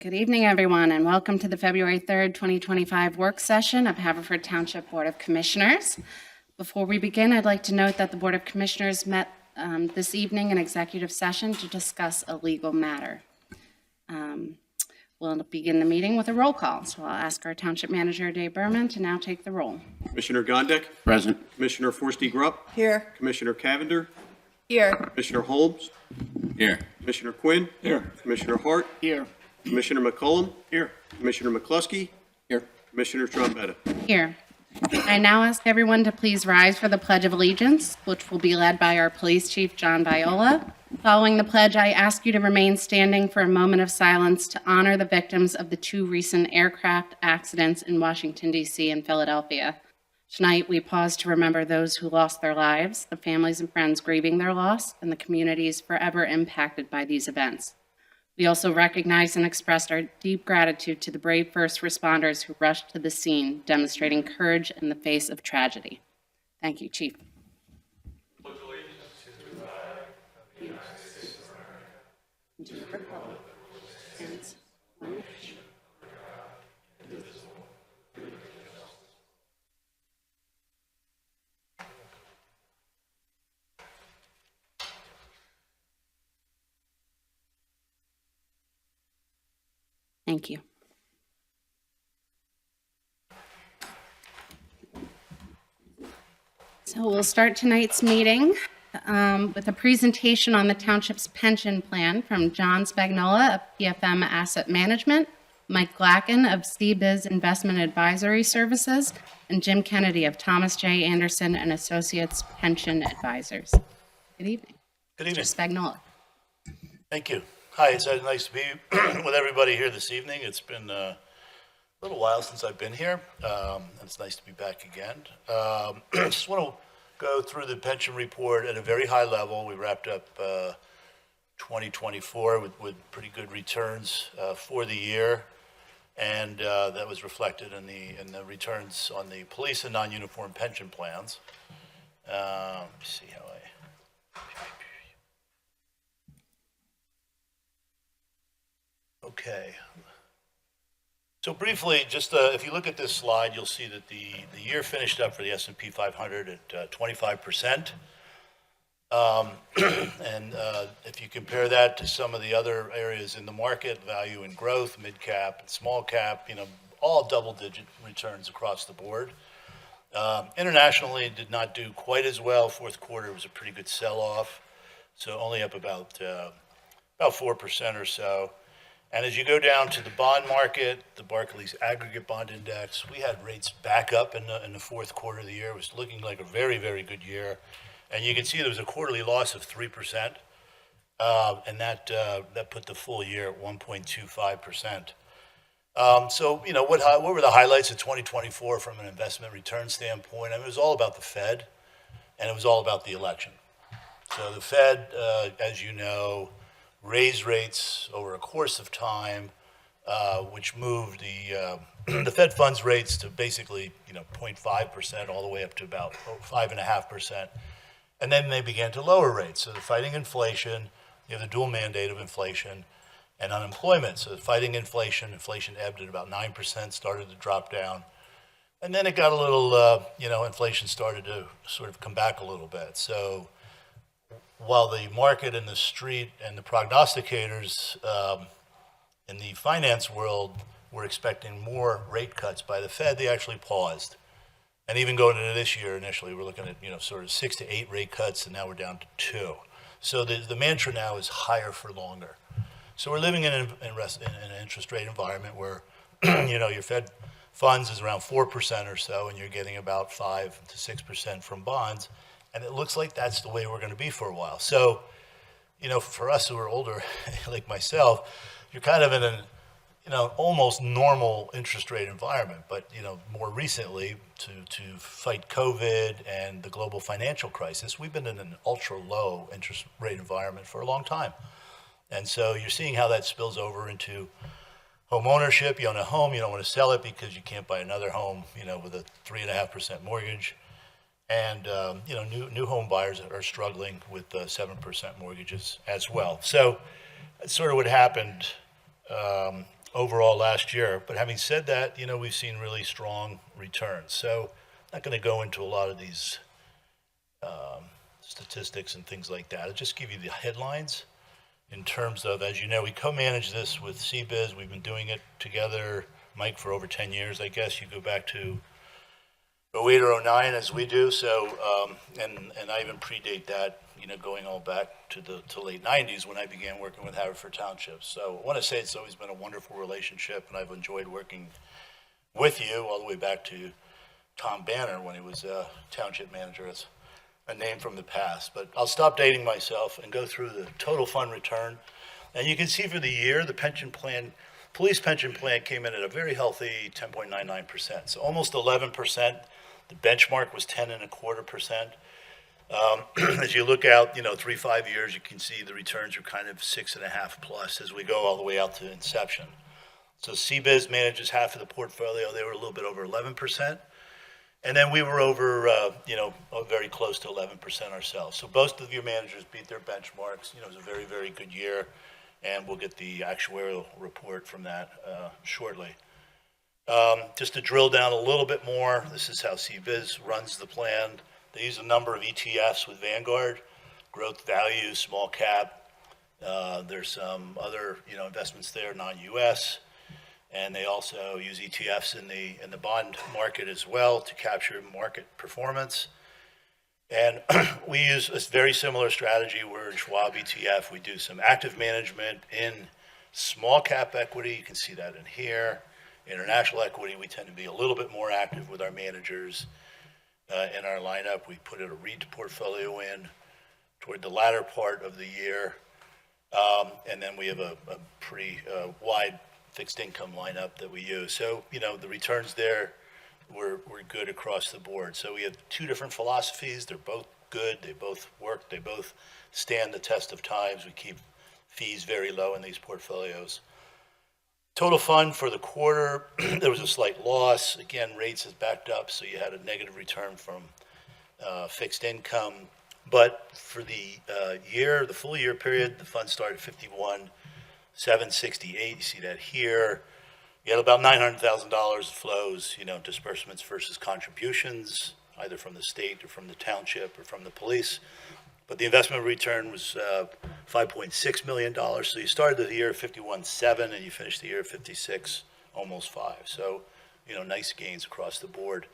Good evening, everyone, and welcome to the February 3rd, 2025 work session of Haverford Township Board of Commissioners. Before we begin, I'd like to note that the Board of Commissioners met this evening in executive session to discuss a legal matter. We'll begin the meeting with a roll call, so I'll ask our Township Manager, Dave Berman, to now take the roll. Commissioner Gondek. Present. Commissioner Forstey-Grupp. Here. Commissioner Cavender. Here. Commissioner Holmes. Here. Commissioner Quinn. Here. Commissioner Hart. Here. Commissioner McCollum. Here. Commissioner McCluskey. Here. Commissioner Trombetta. Here. I now ask everyone to please rise for the Pledge of Allegiance, which will be led by our Police Chief, John Viola. Following the pledge, I ask you to remain standing for a moment of silence to honor the victims of the two recent aircraft accidents in Washington, D.C. and Philadelphia. Tonight, we pause to remember those who lost their lives, the families and friends grieving their loss, and the communities forever impacted by these events. We also recognize and express our deep gratitude to the brave first responders who rushed to the scene, demonstrating courage in the face of tragedy. Thank you, Chief. Thank you. So we'll start tonight's meeting with a presentation on the township's pension plan from John Spagnola of PFM Asset Management, Mike Glacken of CBiz Investment Advisory Services, and Jim Kennedy of Thomas J. Anderson and Associates Pension Advisors. Good evening. Good evening. Mr. Spagnola. Thank you. Hi, it's nice to be with everybody here this evening. It's been a little while since I've been here. It's nice to be back again. Just want to go through the pension report at a very high level. We wrapped up 2024 with pretty good returns for the year, and that was reflected in the returns on the police and non-uniform pension plans. Let me see how Okay. So briefly, just if you look at this slide, you'll see that the year finished up for the S&P 500 at 25%. And if you compare that to some of the other areas in the market, value and growth, mid cap and small cap, all double-digit returns across the board. Internationally, did not do quite as well. Fourth quarter was a pretty good sell-off, so only up about 4% or so. And as you go down to the bond market, the Barclays Aggregate Bond Index, we had rates back up in the fourth quarter of the year. It was looking like a very, very good year. And you can see there was a quarterly loss of 3%, and that put the full year at 1.25%. So, what were the highlights of 2024 from an investment return standpoint? I mean, it was all about the Fed, and it was all about the election. So the Fed, as you know, raised rates over a course of time, which moved the Fed funds rates to basically 0.5% all the way up to about 5.5%, and then they began to lower rates. So they're fighting inflation. You have the dual mandate of inflation and unemployment. So fighting inflation ebbed at about 9%, started to drop down, and then it got a little, inflation started to sort of come back a little bit. So while the market and the street and the prognosticators in the finance world were expecting more rate cuts by the Fed, they actually paused. And even going into this year, initially, we're looking at sort of 6 to 8 rate cuts, and now we're down to 2. So the mantra now is higher for longer. So we're living in an interest rate environment where your Fed funds is around 4% or so, and you're getting about 5 to 6% from bonds. And it looks like that's the way we're going to be for a while. So, for us who are older, like myself, you're kind of in an, almost normal interest rate environment. But, more recently, to fight COVID and the global financial crisis, we've been in an ultra low interest rate environment for a long time. And so you're seeing how that spills over into home ownership. You own a home, you don't want to sell it because you can't buy another home, with a 3.5% mortgage. And new home buyers are struggling with 7% mortgages as well. So that's sort of what happened overall last year. But having said that, we've seen really strong returns. So I'm not going to go into a lot of these statistics and things like that. I'll just give you the headlines in terms of, as you know, we co-manage this with CBiz. We've been doing it together, Mike, for over 10 years, I guess. You go back to 08 or 09 as we do. So, and I even predate that, going all back to the late 90s when I began working with Haverford Township. So I want to say it's always been a wonderful relationship, and I've enjoyed working with you all the way back to Tom Banner when he was township manager. It's a name from the past. But I'll stop dating myself and go through the total fund return. And you can see for the year, the pension plan, police pension plan came in at a very healthy 10.99%. So almost 11%. The benchmark was 10.25%. As you look out, 3-5 years, you can see the returns are kind of 6.5 plus as we go all the way out to inception. So CBiz manages half of the portfolio. They were a little bit over 11%. And then we were over, very close to 11% ourselves. So both of your managers beat their benchmarks. It was a very, very good year. And we'll get the actuarial report from that shortly. Just to drill down a little bit more, this is how CBiz runs the plan. They use a number of ETFs with Vanguard, growth value, small cap. There's some other, investments there, non-U.S., and they also use ETFs in the bond market as well to capture market performance. And we use a very similar strategy. We're in Schwab ETF. We do some active management in small cap equity. You can see that in here. International equity, we tend to be a little bit more active with our managers in our lineup. We put a REIT portfolio in toward the latter part of the year. And then we have a pretty wide fixed income lineup that we use. So, the returns there were good across the board. So we have two different philosophies. They're both good. They both work. They both stand the test of times. We keep fees very low in these portfolios. Total fund for the quarter, there was a slight loss. Again, rates has backed up, so you had a negative return from fixed income. But for the year, the full year period, the fund started 51,768. You see that here. You had about $900,000 of flows, disbursements versus contributions, either from the state or from the township or from the police. But the investment return was $5.6 million. So you started the year at 51.7 and you finished the year at 56, almost 5. So, nice gains across the board.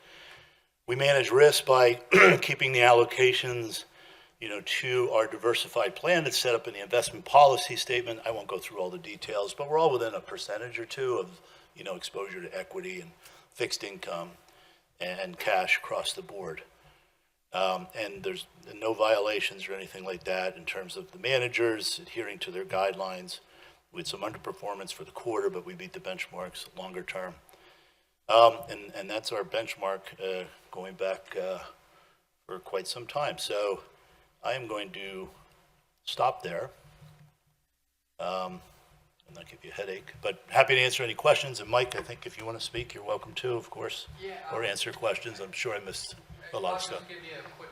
We manage risk by keeping the allocations, to our diversified plan that's set up in the investment policy statement. I won't go through all the details, but we're all within a percentage or two of, exposure to equity and fixed income and cash across the board. And there's no violations or anything like that in terms of the managers adhering to their guidelines. We had some underperformance for the quarter, but we beat the benchmarks longer term. And that's our benchmark going back for quite some time. So I am going to stop there and not give you a headache, but happy to answer any questions. And Mike, I think if you want to speak, you're welcome to, of course, or answer questions. I'm sure I missed a lot of stuff. Give you a quick.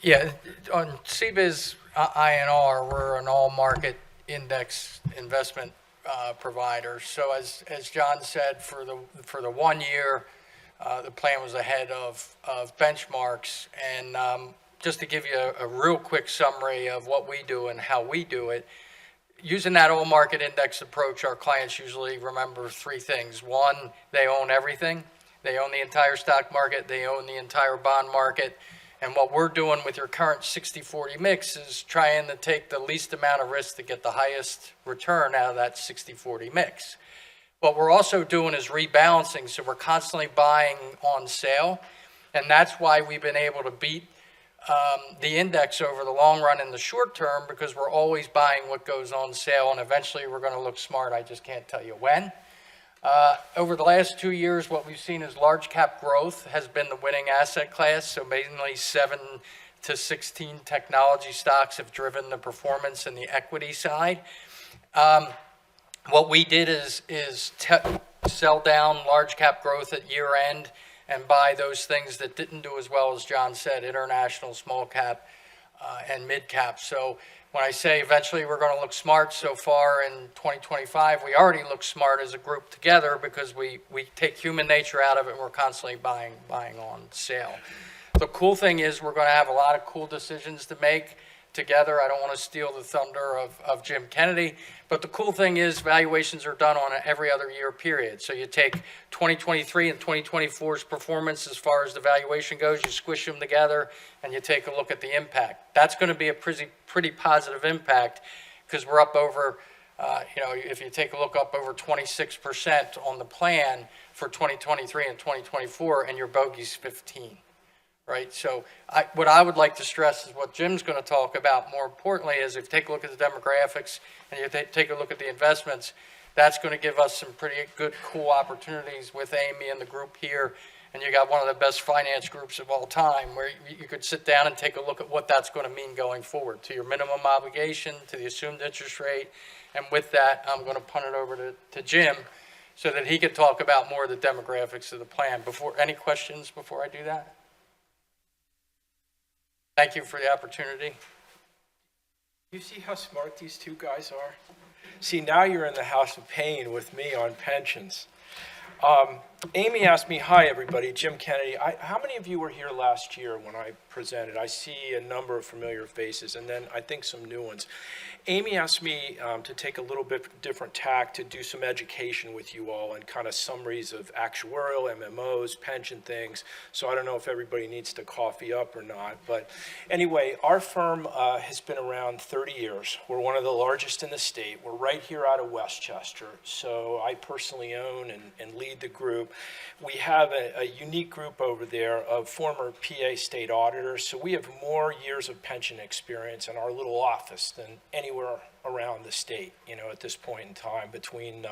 Yeah, on CBiz INR, we're an all-market index investment provider. So as John said, for the 1 year, the plan was ahead of benchmarks. And just to give you a real quick summary of what we do and how we do it, using that all-market index approach, our clients usually remember three things. One, they own everything. They own the entire stock market. They own the entire bond market. And what we're doing with your current 60-40 mix is trying to take the least amount of risk to get the highest return out of that 60-40 mix. What we're also doing is rebalancing, so we're constantly buying on sale. And that's why we've been able to beat the index over the long run in the short term, because we're always buying what goes on sale, and eventually we're going to look smart. I just can't tell you when. Over the last 2 years, what we've seen is large cap growth has been the winning asset class. So mainly 7 to 16 technology stocks have driven the performance in the equity side. What we did is sell down large cap growth at year end and buy those things that didn't do as well as John said, international, small cap, and mid-cap. So when I say eventually we're going to look smart, so far in 2025, we already look smart as a group together because we take human nature out of it and we're constantly buying on sale. The cool thing is we're going to have a lot of cool decisions to make together. I don't want to steal the thunder of Jim Kennedy, but the cool thing is valuations are done on an every other year period. So you take 2023 and 2024's performance as far as the valuation goes, you squish them together, and you take a look at the impact. That's going to be a pretty positive impact because we're up over, if you take a look, up over 26% on the plan for 2023 and 2024, and your bogey's 15. Right, so what I would like to stress is what Jim's going to talk about. More importantly, is if you take a look at the demographics and you take a look at the investments, that's going to give us some pretty good, cool opportunities with Amy and the group here. And you got one of the best finance groups of all time, where you could sit down and take a look at what that's going to mean going forward to your minimum obligation, to the assumed interest rate. And with that, I'm going to punt it over to Jim, so that he could talk about more of the demographics of the plan. Any questions before I do that? Thank you for the opportunity. You see how smart these two guys are? See, now you're in the house of pain with me on pensions. Amy asked me, hi, everybody, Jim Kennedy. How many of you were here last year when I presented? I see a number of familiar faces, and then I think some new ones. Amy asked me to take a little bit different tack to do some education with you all and kind of summaries of actuarial, MMOs, pension things. So I don't know if everybody needs to coffee up or not. But anyway, our firm has been around 30 years. We're one of the largest in the state. We're right here out of Westchester. So I personally own and lead the group. We have a unique group over there of former PA state auditors. So we have more years of pension experience in our little office than anywhere around the state, at this point in time between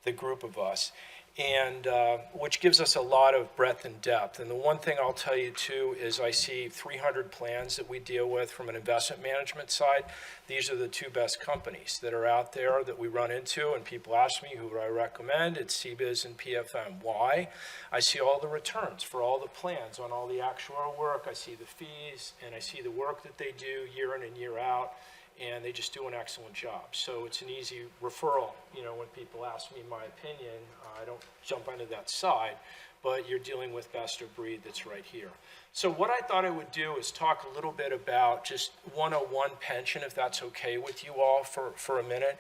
the group of us, and which gives us a lot of breadth and depth. And the one thing I'll tell you too is I see 300 plans that we deal with from an investment management side. These are the two best companies that are out there that we run into, and people ask me who would I recommend. It's CBIZ and PFM. Why? I see all the returns for all the plans on all the actuarial work. I see the fees, and I see the work that they do year in and year out. And they just do an excellent job. So it's an easy referral. When people ask me my opinion, I don't jump onto that side, but you're dealing with best of breed that's right here. So what I thought I would do is talk a little bit about just 101 pension, if that's okay with you all for a minute.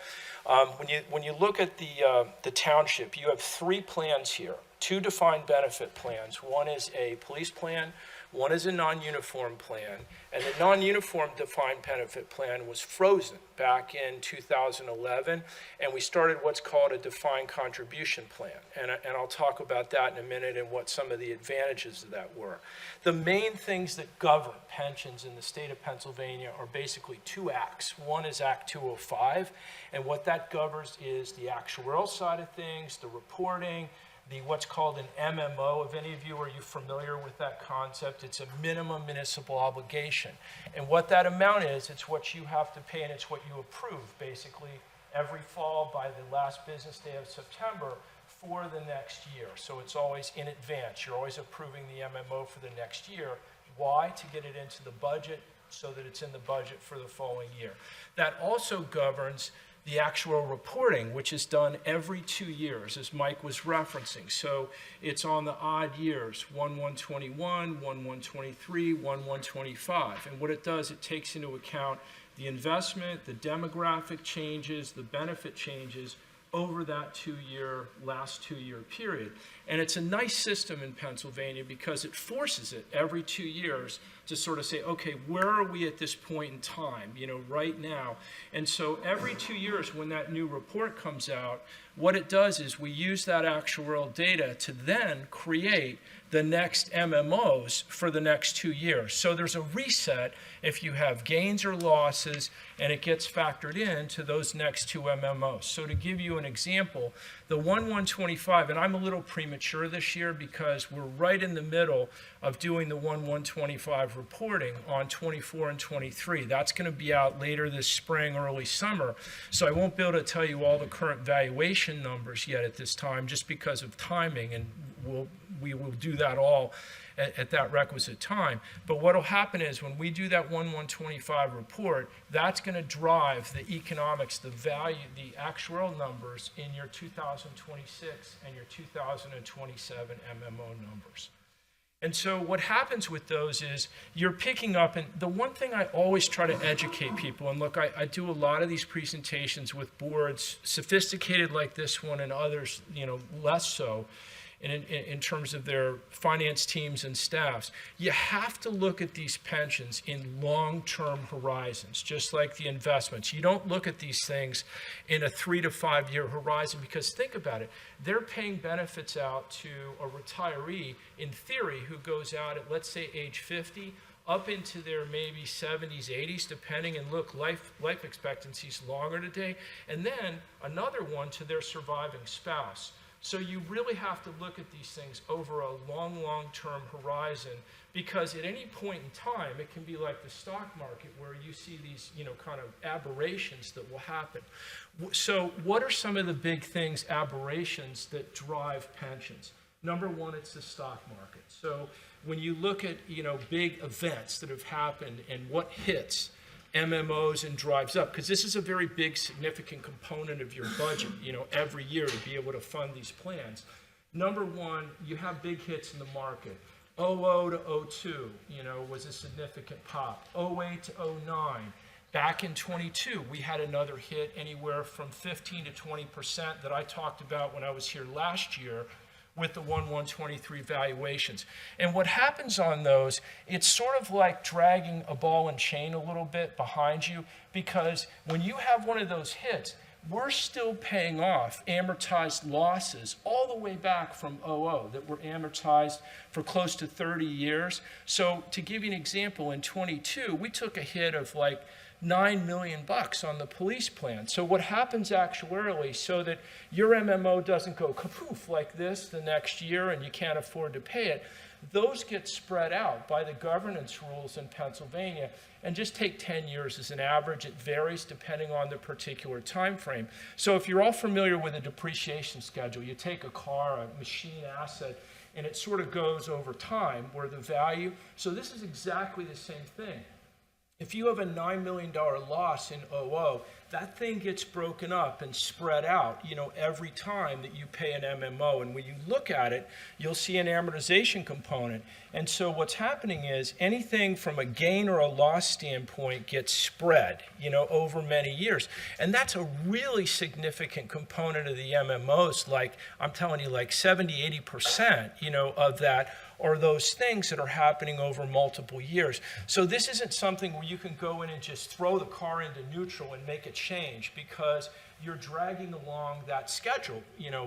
When you look at the township, you have 3 plans here, 2 defined benefit plans. One is a police plan, one is a non-uniform plan, and the non-uniform defined benefit plan was frozen back in 2011, and we started what's called a defined contribution plan. And I'll talk about that in a minute and what some of the advantages of that were. The main things that govern pensions in the state of Pennsylvania are basically 2 acts. One is Act 205, and what that governs is the actuarial side of things, the reporting, what's called an MMO. If any of you, are you familiar with that concept? It's a minimum municipal obligation. And what that amount is, it's what you have to pay and it's what you approve basically every fall by the last business day of September for the next year. So it's always in advance. You're always approving the MMO for the next year. Why? To get it into the budget so that it's in the budget for the following year. That also governs the actual reporting, which is done every 2 years, as Mike was referencing. So it's on the odd years, 1/1/21, 1/1/23, 1/1/25. And what it does, it takes into account the investment, the demographic changes, the benefit changes over that last 2 year period. And it's a nice system in Pennsylvania because it forces it every 2 years to sort of say, okay, where are we at this point in time, right now? And so every 2 years when that new report comes out, what it does is we use that actuarial data to then create the next MMOs for the next 2 years. So there's a reset if you have gains or losses, and it gets factored into those next 2 MMOs. So to give you an example, the 1/1/25, and I'm a little premature this year because we're right in the middle of doing the 1/1/25 reporting on 24 and 23. That's going to be out later this spring, early summer. So I won't be able to tell you all the current valuation numbers yet at this time just because of timing and we will do that all at that requisite time. But what will happen is when we do that 1/125 report, that's going to drive the economics, the value, the actuarial numbers in your 2026 and your 2027 MMO numbers. And so what happens with those is you're picking up, and the one thing I always try to educate people, and look, I do a lot of these presentations with boards, sophisticated like this one and others, less so, in terms of their finance teams and staffs. You have to look at these pensions in long-term horizons, just like the investments. You don't look at these things in a 3 to 5 year horizon, because think about it. They're paying benefits out to a retiree, in theory, who goes out at, let's say, age 50, up into their maybe 70s, 80s, depending, and look, life expectancy is longer today, and then another one to their surviving spouse. So you really have to look at these things over a long-term horizon, because at any point in time, it can be like the stock market where you see these, kind of aberrations that will happen. So what are some of the big things, aberrations, that drive pensions? Number one, it's the stock market. So when you look at, big events that have happened and what hits MMOs and drives up, because this is a very big, significant component of your budget, every year to be able to fund these plans. Number one, you have big hits in the market. 00 to 02, was a significant pop. 08 to 09. Back in 22, we had another hit anywhere from 15 to 20% that I talked about when I was here last year with the 1/123 valuations. And what happens on those, it's sort of like dragging a ball and chain a little bit behind you, because when you have one of those hits, we're still paying off amortized losses all the way back from 00 that were amortized for close to 30 years. So to give you an example, in 22, we took a hit of like $9 million on the police plan. So what happens actuarially, so that your MMO doesn't go kapoof like this the next year and you can't afford to pay it, those get spread out by the governance rules in Pennsylvania, and just take 10 years as an average. It varies depending on the particular time frame. So if you're all familiar with a depreciation schedule, you take a car, a machine asset, and it sort of goes over time where the value, so this is exactly the same thing. If you have a $9 million loss in 00, that thing gets broken up and spread out, every time that you pay an MMO. And when you look at it, you'll see an amortization component. And so what's happening is anything from a gain or a loss standpoint gets spread, over many years. And that's a really significant component of the MMOs. Like, I'm telling you, like 70, 80%, of that are those things that are happening over multiple years. So this isn't something where you can go in and just throw the car into neutral and make a change, because you're dragging along that schedule,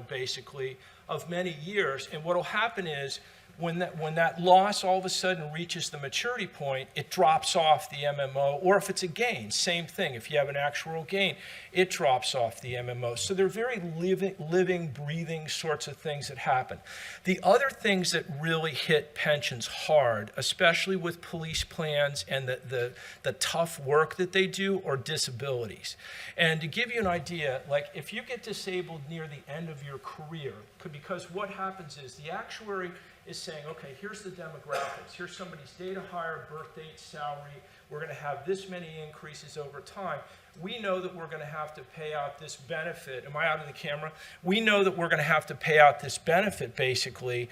basically, of many years. And what will happen is when that loss all of a sudden reaches the maturity point, it drops off the MMO. Or if it's a gain, same thing. If you have an actual gain, it drops off the MMO. So they're very living, breathing sorts of things that happen. The other things that really hit pensions hard, especially with police plans and the tough work that they do, are disabilities. And to give you an idea, like if you get disabled near the end of your career, because what happens is the actuary is saying, okay, here's the demographics. Here's somebody's date of hire, birth date, salary. We're going to have this many increases over time. We know that we're going to have to pay out this benefit. Am I out of the camera? We know that we're going to have to pay out this benefit, basically,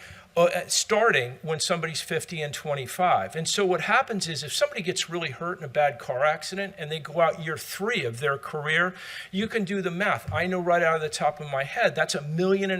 starting when somebody's 50 and 25. And so what happens is if somebody gets really hurt in a bad car accident and they go out year 3 of their career, you can do the math. I know right out of the top of my head, that's $1.5 million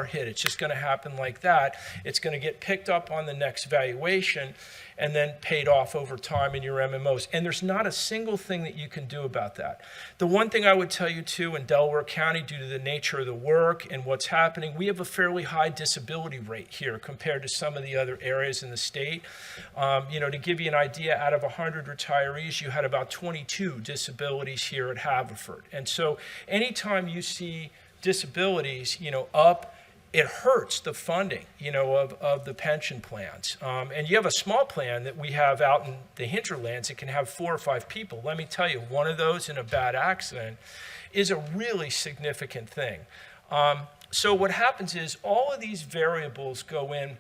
hit. It's just going to happen like that. It's going to get picked up on the next valuation and then paid off over time in your MMOs. And there's not a single thing that you can do about that. The one thing I would tell you too, in Delaware County, due to the nature of the work and what's happening, we have a fairly high disability rate here compared to some of the other areas in the state. To give you an idea, out of 100 retirees, you had about 22 disabilities here at Haverford. And so anytime you see disabilities, up, it hurts the funding, of the pension plans. And you have a small plan that we have out in the hinterlands that can have 4 or 5 people. Let me tell you, one of those in a bad accident is a really significant thing. So what happens is all of these variables go in.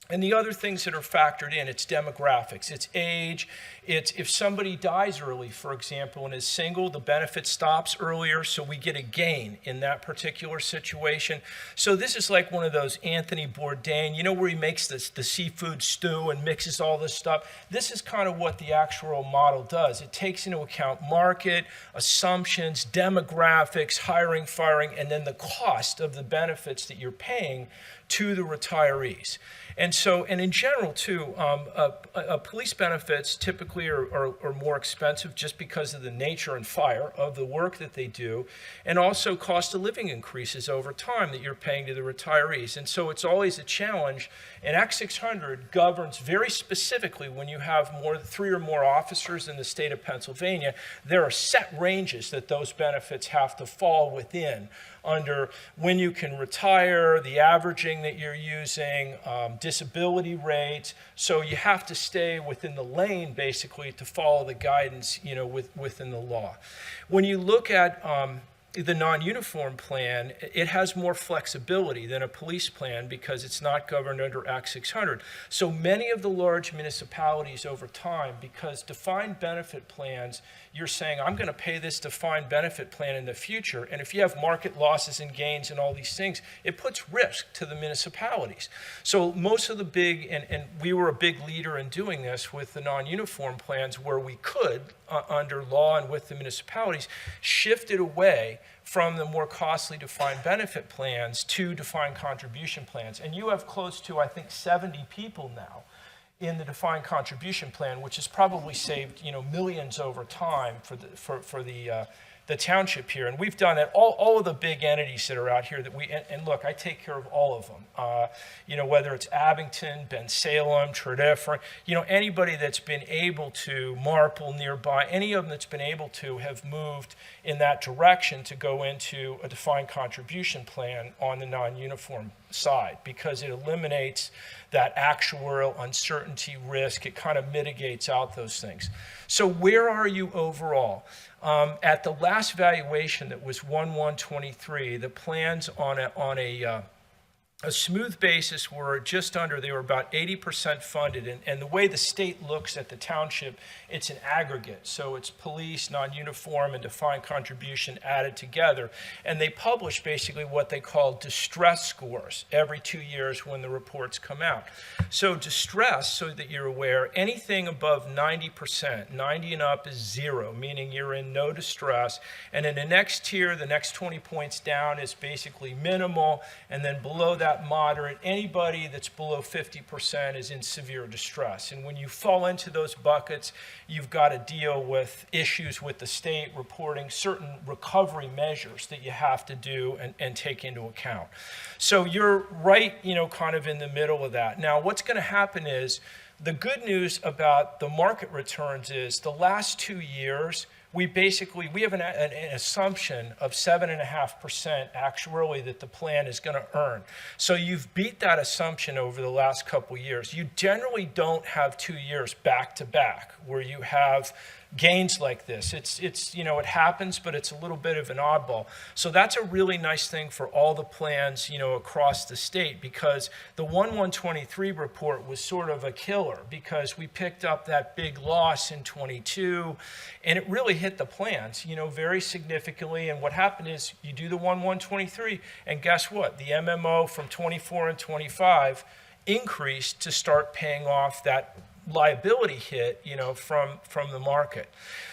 And the other things that are factored in, it's demographics, it's age, it's if somebody dies early, for example, and is single, the benefit stops earlier, so we get a gain in that particular situation. So this is like one of those Anthony Bourdain, you know, where he makes the seafood stew and mixes all this stuff. This is kind of what the actual model does. It takes into account market, assumptions, demographics, hiring, firing, and then the cost of the benefits that you're paying to the retirees. And so, and in general too, police benefits typically are more expensive just because of the nature and fire of the work that they do, and also cost of living increases over time that you're paying to the retirees. And so it's always a challenge. And Act 600 governs very specifically when you have more than 3 or more officers in the state of Pennsylvania, there are set ranges that those benefits have to fall within under when you can retire, the averaging that you're using, disability rates. So you have to stay within the lane, basically, to follow the guidance, you know, within the law. When you look at the non-uniform plan, it has more flexibility than a police plan because it's not governed under Act 600. So many of the large municipalities over time, because defined benefit plans, you're saying, I'm going to pay this defined benefit plan in the future. And if you have market losses and gains and all these things, it puts risk to the municipalities. So most of the big, and we were a big leader in doing this with the non-uniform plans where we could, under law and with the municipalities, shifted away from the more costly defined benefit plans to defined contribution plans. And you have close to, I think, 70 people now in the defined contribution plan, which has probably saved, you know, millions over time for the township here. And we've done it, all of the big entities that are out here that we, and look, I take care of all of them. You know, whether it's Abington, Ben Salem, Tredyffrin, you know, anybody that's been able to, Marple nearby, any of them that's been able to have moved in that direction to go into a defined contribution plan on the non-uniform side, because it eliminates that actuarial uncertainty risk. It kind of mitigates out those things. So where are you overall? At the last valuation that was 1/1/23, the plans on a smooth basis were just under, they were about 80% funded. And the way the state looks at the township, it's an aggregate. So it's police, non-uniform, and defined contribution added together. And they publish basically what they call distress scores every 2 years when the reports come out. So distress, so that you're aware, anything above 90%, 90 and up is 0, meaning you're in no distress. And in the next tier, the next 20 points down is basically minimal. And then below that, moderate. Anybody that's below 50% is in severe distress. And when you fall into those buckets, you've got to deal with issues with the state reporting certain recovery measures that you have to do and take into account. So you're right, you know, kind of in the middle of that. Now, what's going to happen is, the good news about the market returns is the last 2 years, we have an assumption of 7.5% actuarially that the plan is going to earn. So you've beat that assumption over the last couple years. You generally don't have 2 years back to back where you have gains like this. It's you know, it happens, but it's a little bit of an oddball. So that's a really nice thing for all the plans, you know, across the state, because the 1/1/23 report was sort of a killer because we picked up that big loss in 22 and it really hit the plans, you know, very significantly. And what happened is you do the 1/1/23 and guess what? The MMO from 24 and 25 increased to start paying off that liability hit, you know, from the market.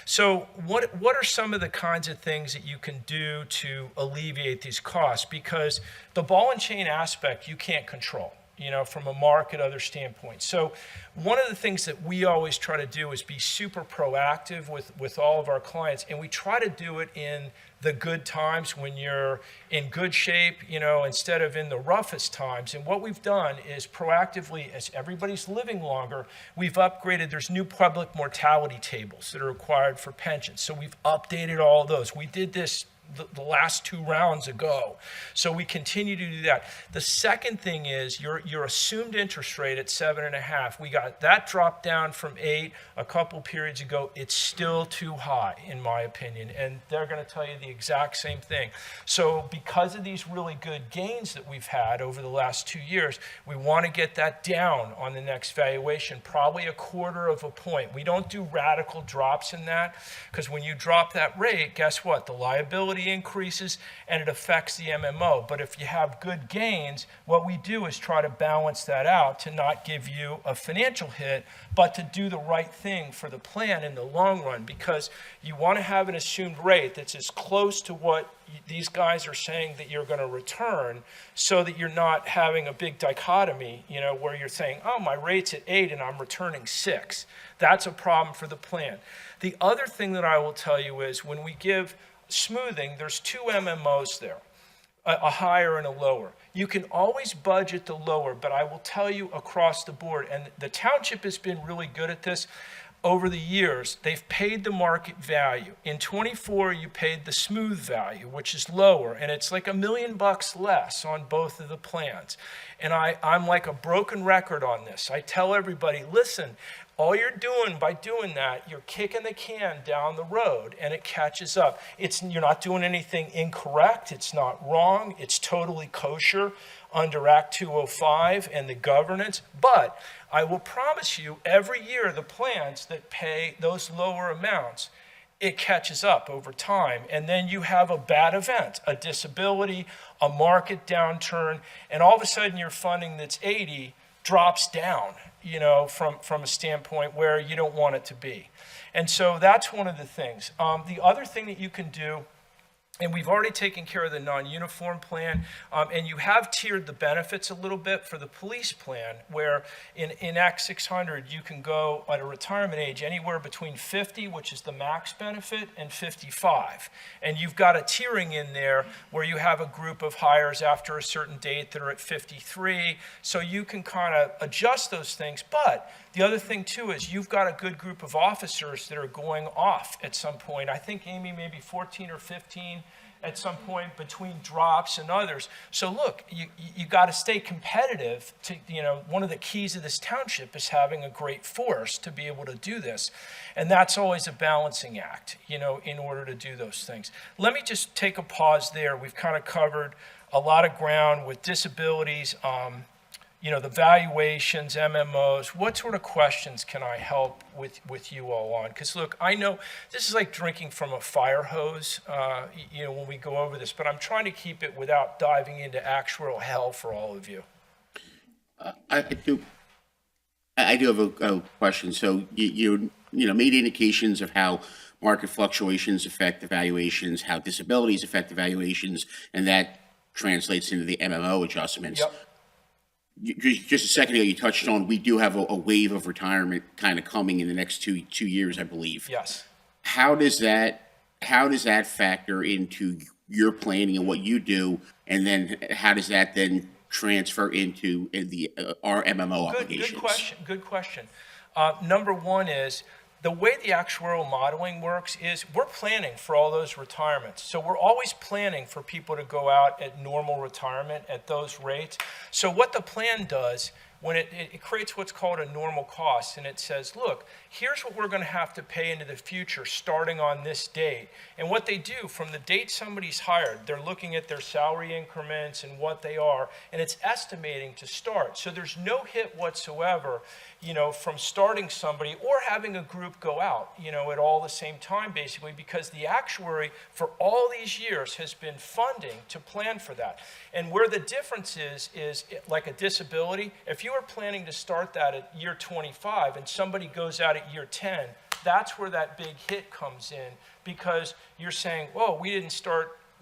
So what are some of the kinds of things that you can do to alleviate these costs? Because the ball and chain aspect you can't control, you know, from a market other standpoint. So one of the things that we always try to do is be super proactive with all of our clients, and we try to do it in the good times when you're in good shape, you know, instead of in the roughest times. And what we've done is proactively, as everybody's living longer, we've upgraded. There's new public mortality tables that are required for pensions. So we've updated all of those. We did this the last 2 rounds ago. So we continue to do that. The second thing is your assumed interest rate at 7.5. We got that dropped down from 8 a couple periods ago. It's still too high, in my opinion, and they're going to tell you the exact same thing. So because of these really good gains that we've had over the last 2 years, we want to get that down on the next valuation, probably 1/4 of a point. We don't do radical drops in that, because when you drop that rate, guess what? The liability increases and it affects the MMO. But if you have good gains, what we do is try to balance that out to not give you a financial hit, but to do the right thing for the plan in the long run, because you want to have an assumed rate that's as close to what these guys are saying that you're going to return, so that you're not having a big dichotomy, where you're saying, oh, my rate's at 8 and I'm returning 6. That's a problem for the plan. The other thing that I will tell you is when we give smoothing, there's 2 MMOs there, a higher and a lower. You can always budget the lower, but I will tell you across the board, and the township has been really good at this. Over the years, they've paid the market value. In 24, you paid the smooth value, which is lower, and it's like $1 million less on both of the plans. And I'm like a broken record on this. I tell everybody, listen, all you're doing by doing that, you're kicking the can down the road, and it catches up. You're not doing anything incorrect. It's not wrong. It's totally kosher under Act 205 and the governance. But I will promise you, every year, the plans that pay those lower amounts, it catches up over time. And then you have a bad event, a disability, a market downturn, and all of a sudden your funding that's 80 drops down, from a standpoint where you don't want it to be. And so that's one of the things. The other thing that you can do, and we've already taken care of the non-uniform plan, and you have tiered the benefits a little bit for the police plan, where in Act 600, you can go at a retirement age anywhere between 50, which is the max benefit, and 55. And you've got a tiering in there where you have a group of hires after a certain date that are at 53, so you can kind of adjust those things. But the other thing, too, is you've got a good group of officers that are going off at some point. I think, Amy, maybe 14 or 15 at some point between drops and others. So look, you got to stay competitive. One of the keys of this township is having a great force to be able to do this. And that's always a balancing act, in order to do those things. Let me just take a pause there. We've kind of covered a lot of ground with disabilities, the valuations, MMOs. What sort of questions can I help with you all on? Because look, I know this is like drinking from a fire hose, when we go over this, but I'm trying to keep it without diving into actual hell for all of you. I do have a question. So you made indications of how market fluctuations affect the valuations, how disabilities affect the valuations, and that translates into the MMO adjustments. Yep. Just a second ago, you touched on we do have a wave of retirement kind of coming in the next two years, I believe. Yes. How does that factor into your planning and what you do, and then how does that then transfer into our MMO obligations? Good question. Number one is, the way the actuarial modeling works is we're planning for all those retirements. So we're always planning for people to go out at normal retirement at those rates. So what the plan does, when it creates what's called a normal cost, and it says, look, here's what we're going to have to pay into the future starting on this date. And what they do from the date somebody's hired, they're looking at their salary increments and what they are, and it's estimating to start. So there's no hit whatsoever, from starting somebody or having a group go out, at all the same time, basically, because the actuary for all these years has been funding to plan for that. And where the difference is like a disability. If you are planning to start that at year 25 and somebody goes out at year 10, that's where that big hit comes in, because you're saying, oh,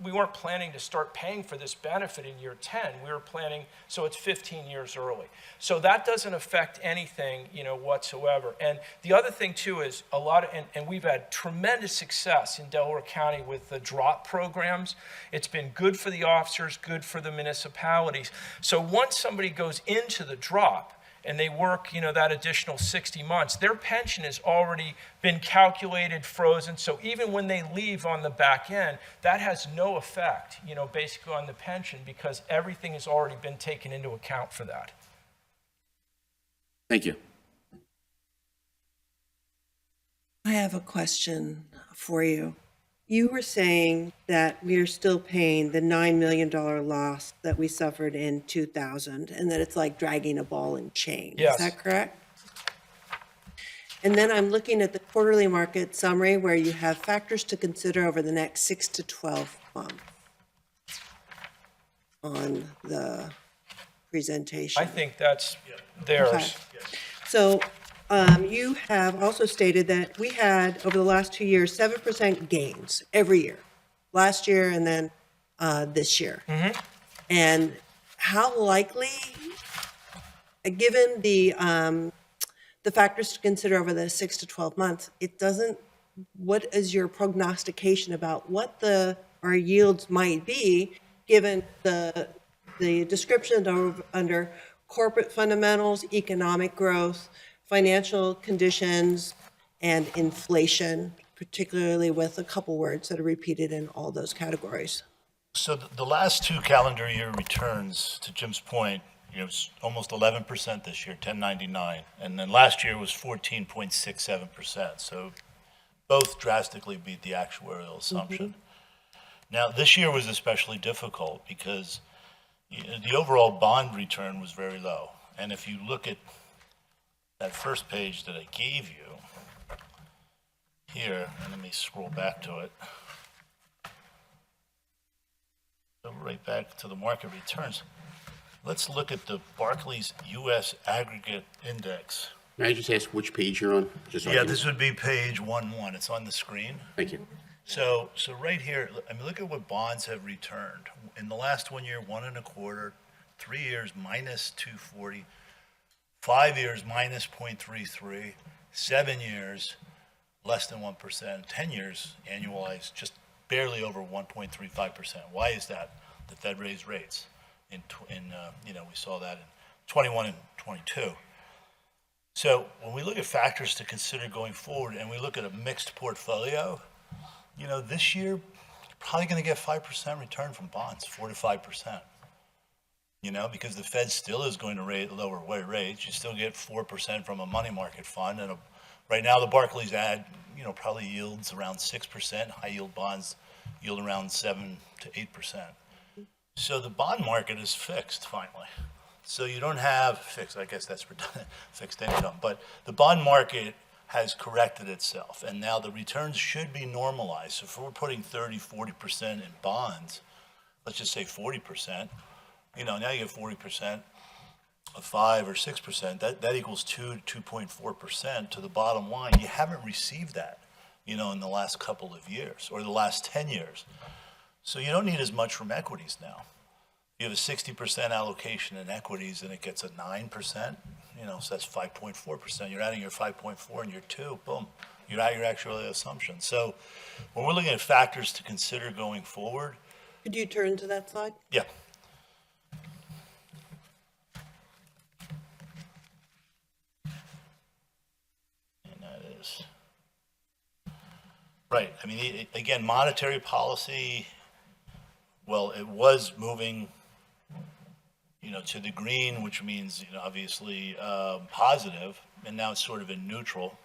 we weren't planning to start paying for this benefit in year 10. We were planning, so it's 15 years early. So that doesn't affect anything, whatsoever. And the other thing too is and we've had tremendous success in Delaware County with the drop programs. It's been good for the officers, good for the municipalities. So once somebody goes into the drop, and they work, that additional 60 months, their pension has already been calculated, frozen. So even when they leave on the back end, that has no effect, basically on the pension, because everything has already been taken into account for that. Thank you. I have a question for you. You were saying that we are still paying the $9 million loss that we suffered in 2000, and that it's like dragging a ball and chain. Yes. Is that correct? And then I'm looking at the quarterly market summary where you have factors to consider over the next 6 to 12 months on the presentation. I think that's theirs. Okay. So you have also stated that we had, over the last 2 years, 7% gains every year, last year and then this year. And how likely, given the factors to consider over the 6 to 12 months, what is your prognostication about what our yields might be, given the description under corporate fundamentals, economic growth, financial conditions, and inflation, particularly with a couple words that are repeated in all those categories? So the last 2 calendar year returns, to Jim's point, it's almost 11% this year, 10.99, and then last year was 14.67%. So both drastically beat the actuarial assumption. Now, this year was especially difficult because the overall bond return was very low. And if you look at that first page that I gave you here, and let me scroll back to it. Go right back to the market returns. Let's look at the Barclays U.S. Aggregate Index. May I just ask which page you're on? Just so I Yeah, can- this would be page 1-1. It's on the screen. Thank you. So right here, I mean, look at what bonds have returned. In the last 1 year, 1.25, 3 years, minus 240, 5 years, minus 0.33, 7 years, less than 1%, 10 years, annualized, just barely over 1.35%. Why is that? The Fed raised rates. We saw that in 21 and 22. So when we look at factors to consider going forward and we look at a mixed portfolio, this year, you're probably going to get 5% return from bonds, 4 to 5%. Because the Fed still is going to lower rates. You still get 4% from a money market fund. And right now, the Barclays probably yields around 6%. High yield bonds yield around 7 to 8%. So the bond market is fixed finally. So you don't have fixed, I guess that's redundant, fixed income. But the bond market has corrected itself. And now the returns should be normalized. So if we're putting 30, 40% in bonds, let's just say 40%, now you get 40% of 5 or 6%, that equals 2.4% to the bottom line. You haven't received that, in the last couple of years or the last 10 years. So you don't need as much from equities now. You have a 60% allocation in equities and it gets a 9%, so that's 5.4%. You're adding your 5.4 and your 2, boom, you're at your actual assumption. So when we're looking at factors to consider going forward. Could you turn to that slide? Yeah. Right. I mean, again, monetary policy, well, it was moving, to the green, which means, obviously positive, and now it's sort of in neutral,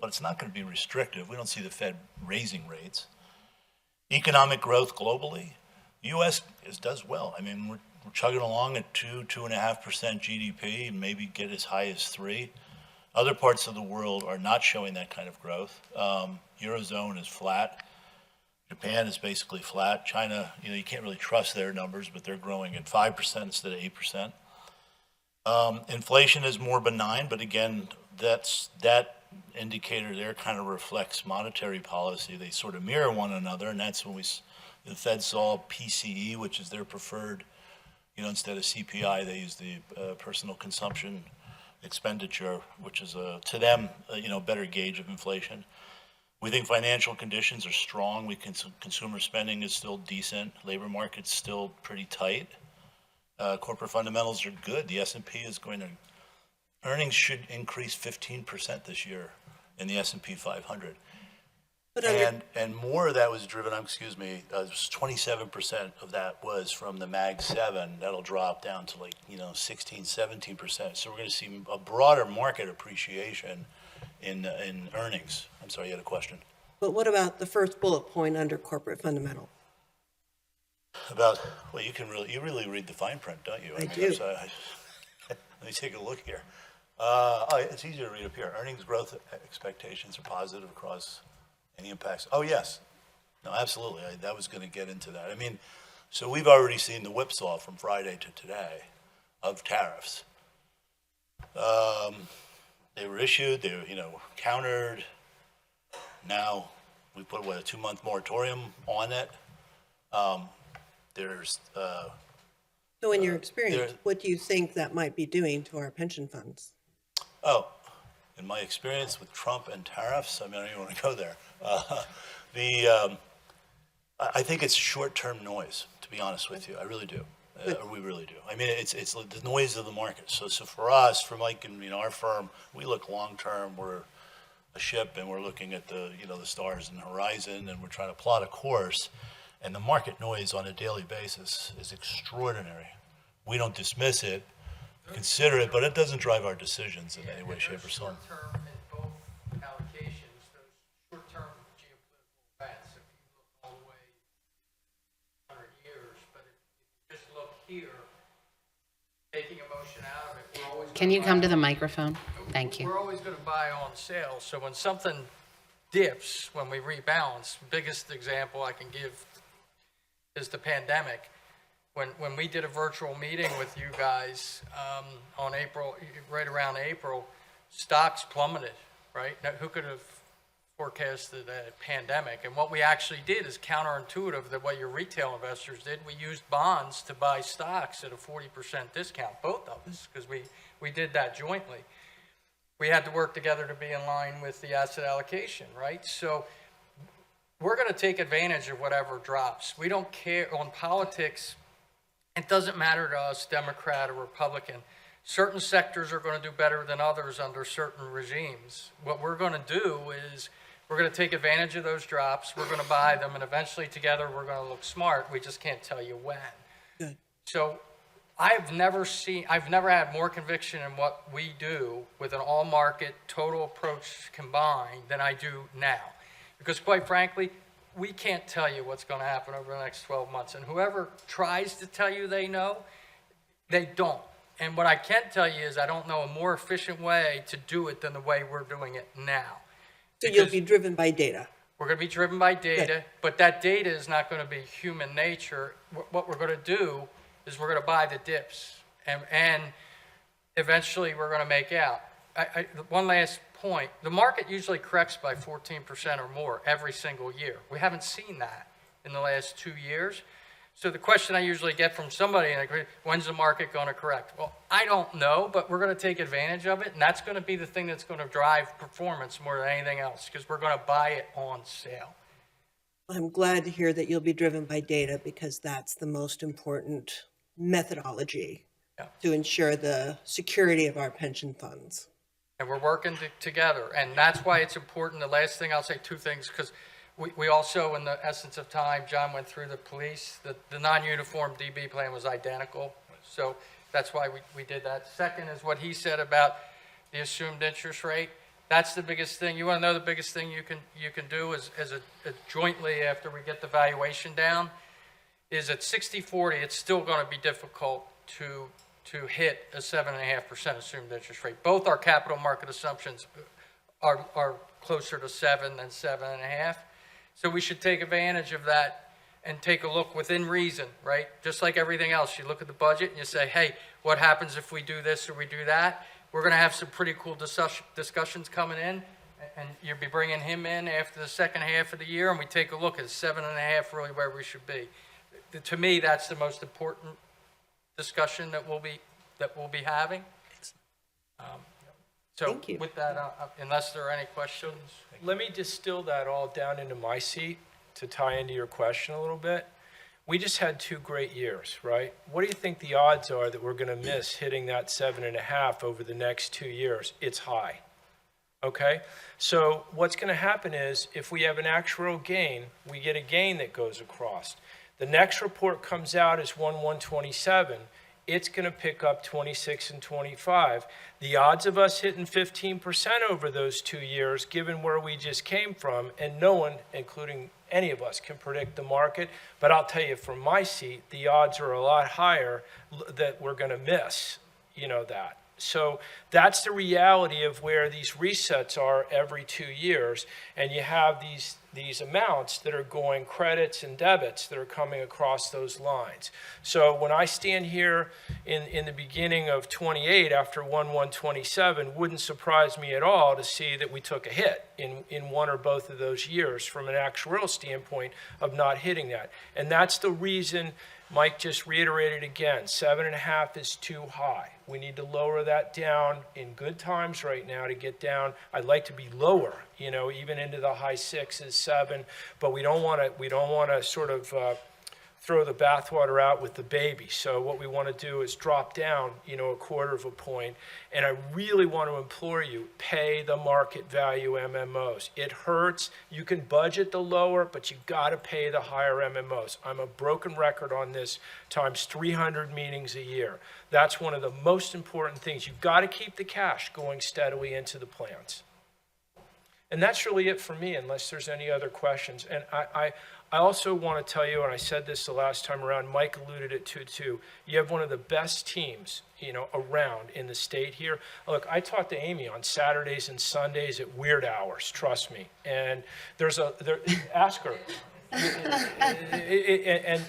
but it's not going to be restrictive. We don't see the Fed raising rates. Economic growth globally, U.S. does well. I mean, we're chugging along at 2.5% GDP, and maybe get as high as 3%. Other parts of the world are not showing that kind of growth. Eurozone is flat. Japan is basically flat. China, you can't really trust their numbers, but they're growing at 5% instead of 8%. Inflation is more benign, but again, that indicator there kind of reflects monetary policy. They sort of mirror one another, and that's when the Fed saw PCE, which is their preferred, instead of CPI, they use the personal consumption expenditure, which is to them, better gauge of inflation. We think financial conditions are strong. Consumer spending is still decent. Labor market's still pretty tight. Corporate fundamentals are good. The S&P is going to Earnings should increase 15% this year in the S&P 500. But under, And more of that was driven, excuse me, 27% of that was from the Mag 7. That'll drop down to 16, 17%. So we're going to see a broader market appreciation in earnings. I'm sorry, you had a question? but what about the first bullet point under corporate fundamental? Well, you really read the fine print, don't you? I mean, do. Let me take a look here. It's easier to read up here. Earnings growth expectations are positive across any impacts. Oh, yes. No, absolutely. That was going to get into that. I mean, so we've already seen the whipsaw from Friday to today of tariffs. They were issued, they were, countered. Now we put, a 2-month moratorium on it. There's, So in your experience, there- what do you think that might be doing to our pension funds? in my experience with Trump and tariffs, I mean, I don't even want to go there. I think it's short-term noise, to be honest with you. I really do. We really do. I mean, it's the noise of the market. So for us, for Mike and our firm, we look long-term. We're a ship, and we're looking at the the stars in the horizon, and we're trying to plot a course. And the market noise on a daily basis is extraordinary. We don't dismiss it, consider it, but it doesn't drive our decisions in any way, shape, or form. Short-term in both allocations, those short-term geopolitical events, if you look all the way 100 years, but if you just look here, taking emotion out of it, we're always. Can you come to the microphone? Thank you. We're always going to buy on sale. So when something dips, when we rebalance, biggest example I can give is the pandemic. When we did a virtual meeting with you guys on April, right around April, stocks plummeted, right? Now, who could have forecasted a pandemic? And what we actually did is counterintuitive to what your retail investors did. We used bonds to buy stocks at a 40% discount, both of us, because we did that jointly. We had to work together to be in line with the asset allocation, right? So we're going to take advantage of whatever drops. We don't care on politics. It doesn't matter to us, Democrat or Republican. Certain sectors are going to do better than others under certain regimes. What we're going to do is we're going to take advantage of those drops. We're going to buy them, and eventually together we're going to look smart. We just can't tell you when. Good. So I've never had more conviction in what we do with an all-market total approach combined than I do now. Because quite frankly, we can't tell you what's going to happen over the next 12 months. And whoever tries to tell you they know, they don't. And what I can tell you is I don't know a more efficient way to do it than the way we're doing it now. So you'll be driven by data. We're going to be driven by data, but that data is not going to be human nature. What we're going to do is we're going to buy the dips, and eventually we're going to make out. One last point. The market usually corrects by 14% or more every single year. We haven't seen that in the last 2 years. So the question I usually get from somebody, when's the market going to correct? Well, I don't know, but we're going to take advantage of it, and that's going to be the thing that's going to drive performance more than anything else, because we're going to buy it on sale. I'm glad to hear that you'll be driven by data because that's the most important methodology to ensure the security of our pension funds. And we're working together, and that's why it's important. The last thing, I'll say two things, because we also, in the essence of time, John went through the police. The non-uniform DB plan was identical, so that's why we did that. Second is what he said about the assumed interest rate. That's the biggest thing. You want to know the biggest thing you can do is jointly after we get the valuation down, is at 60-40, it's still going to be difficult to hit a 7.5% assumed interest rate. Both our capital market assumptions are closer to 7 than 7.5. So we should take advantage of that and take a look within reason, right? Just like everything else, you look at the budget and you say, hey, what happens if we do this or we do that? We're going to have some pretty cool discussions coming in, and you'll be bringing him in after the second half of the year, and we take a look at 7.5 really where we should be. To me, that's the most important discussion that we'll be having. So Thank you. with that, unless there are any questions. Let me distill that all down into my seat to tie into your question a little bit. We just had 2 great years, right? What do you think the odds are that we're going to miss hitting that 7.5 over the next 2 years? It's high. Okay? So what's going to happen is if we have an actuarial gain, we get a gain that goes across. The next report comes out as 1/1/27. It's going to pick up 26 and 25. The odds of us hitting 15% over those 2 years, given where we just came from, and no one, including any of us, can predict the market, but I'll tell you from my seat, the odds are a lot higher that we're going to miss, that. So that's the reality of where these resets are every 2 years, and you have these amounts that are going credits and debits that are coming across those lines. So when I stand here in the beginning of 28 after 1/1/27, wouldn't surprise me at all to see that we took a hit in one or both of those years from an actuarial standpoint of not hitting that. And that's the reason Mike just reiterated again, 7.5 is too high. We need to lower that down in good times right now to get down. I'd like to be lower, even into the high 6s, 7, but we don't want to sort of throw the bathwater out with the baby. So what we want to do is drop down, a 1/4 of a point. And I really want to implore you, pay the market value MMOs. It hurts. You can budget the lower, but you got to pay the higher MMOs. I'm a broken record on this times 300 meetings a year. That's one of the most important things. You've got to keep the cash going steadily into the plans. And that's really it for me, unless there's any other questions. And I also want to tell you, and I said this the last time around, Mike alluded it to too, you have one of the best teams, around in the state here. Look, I talk to Amy on Saturdays and Sundays at weird hours, trust me. And ask her.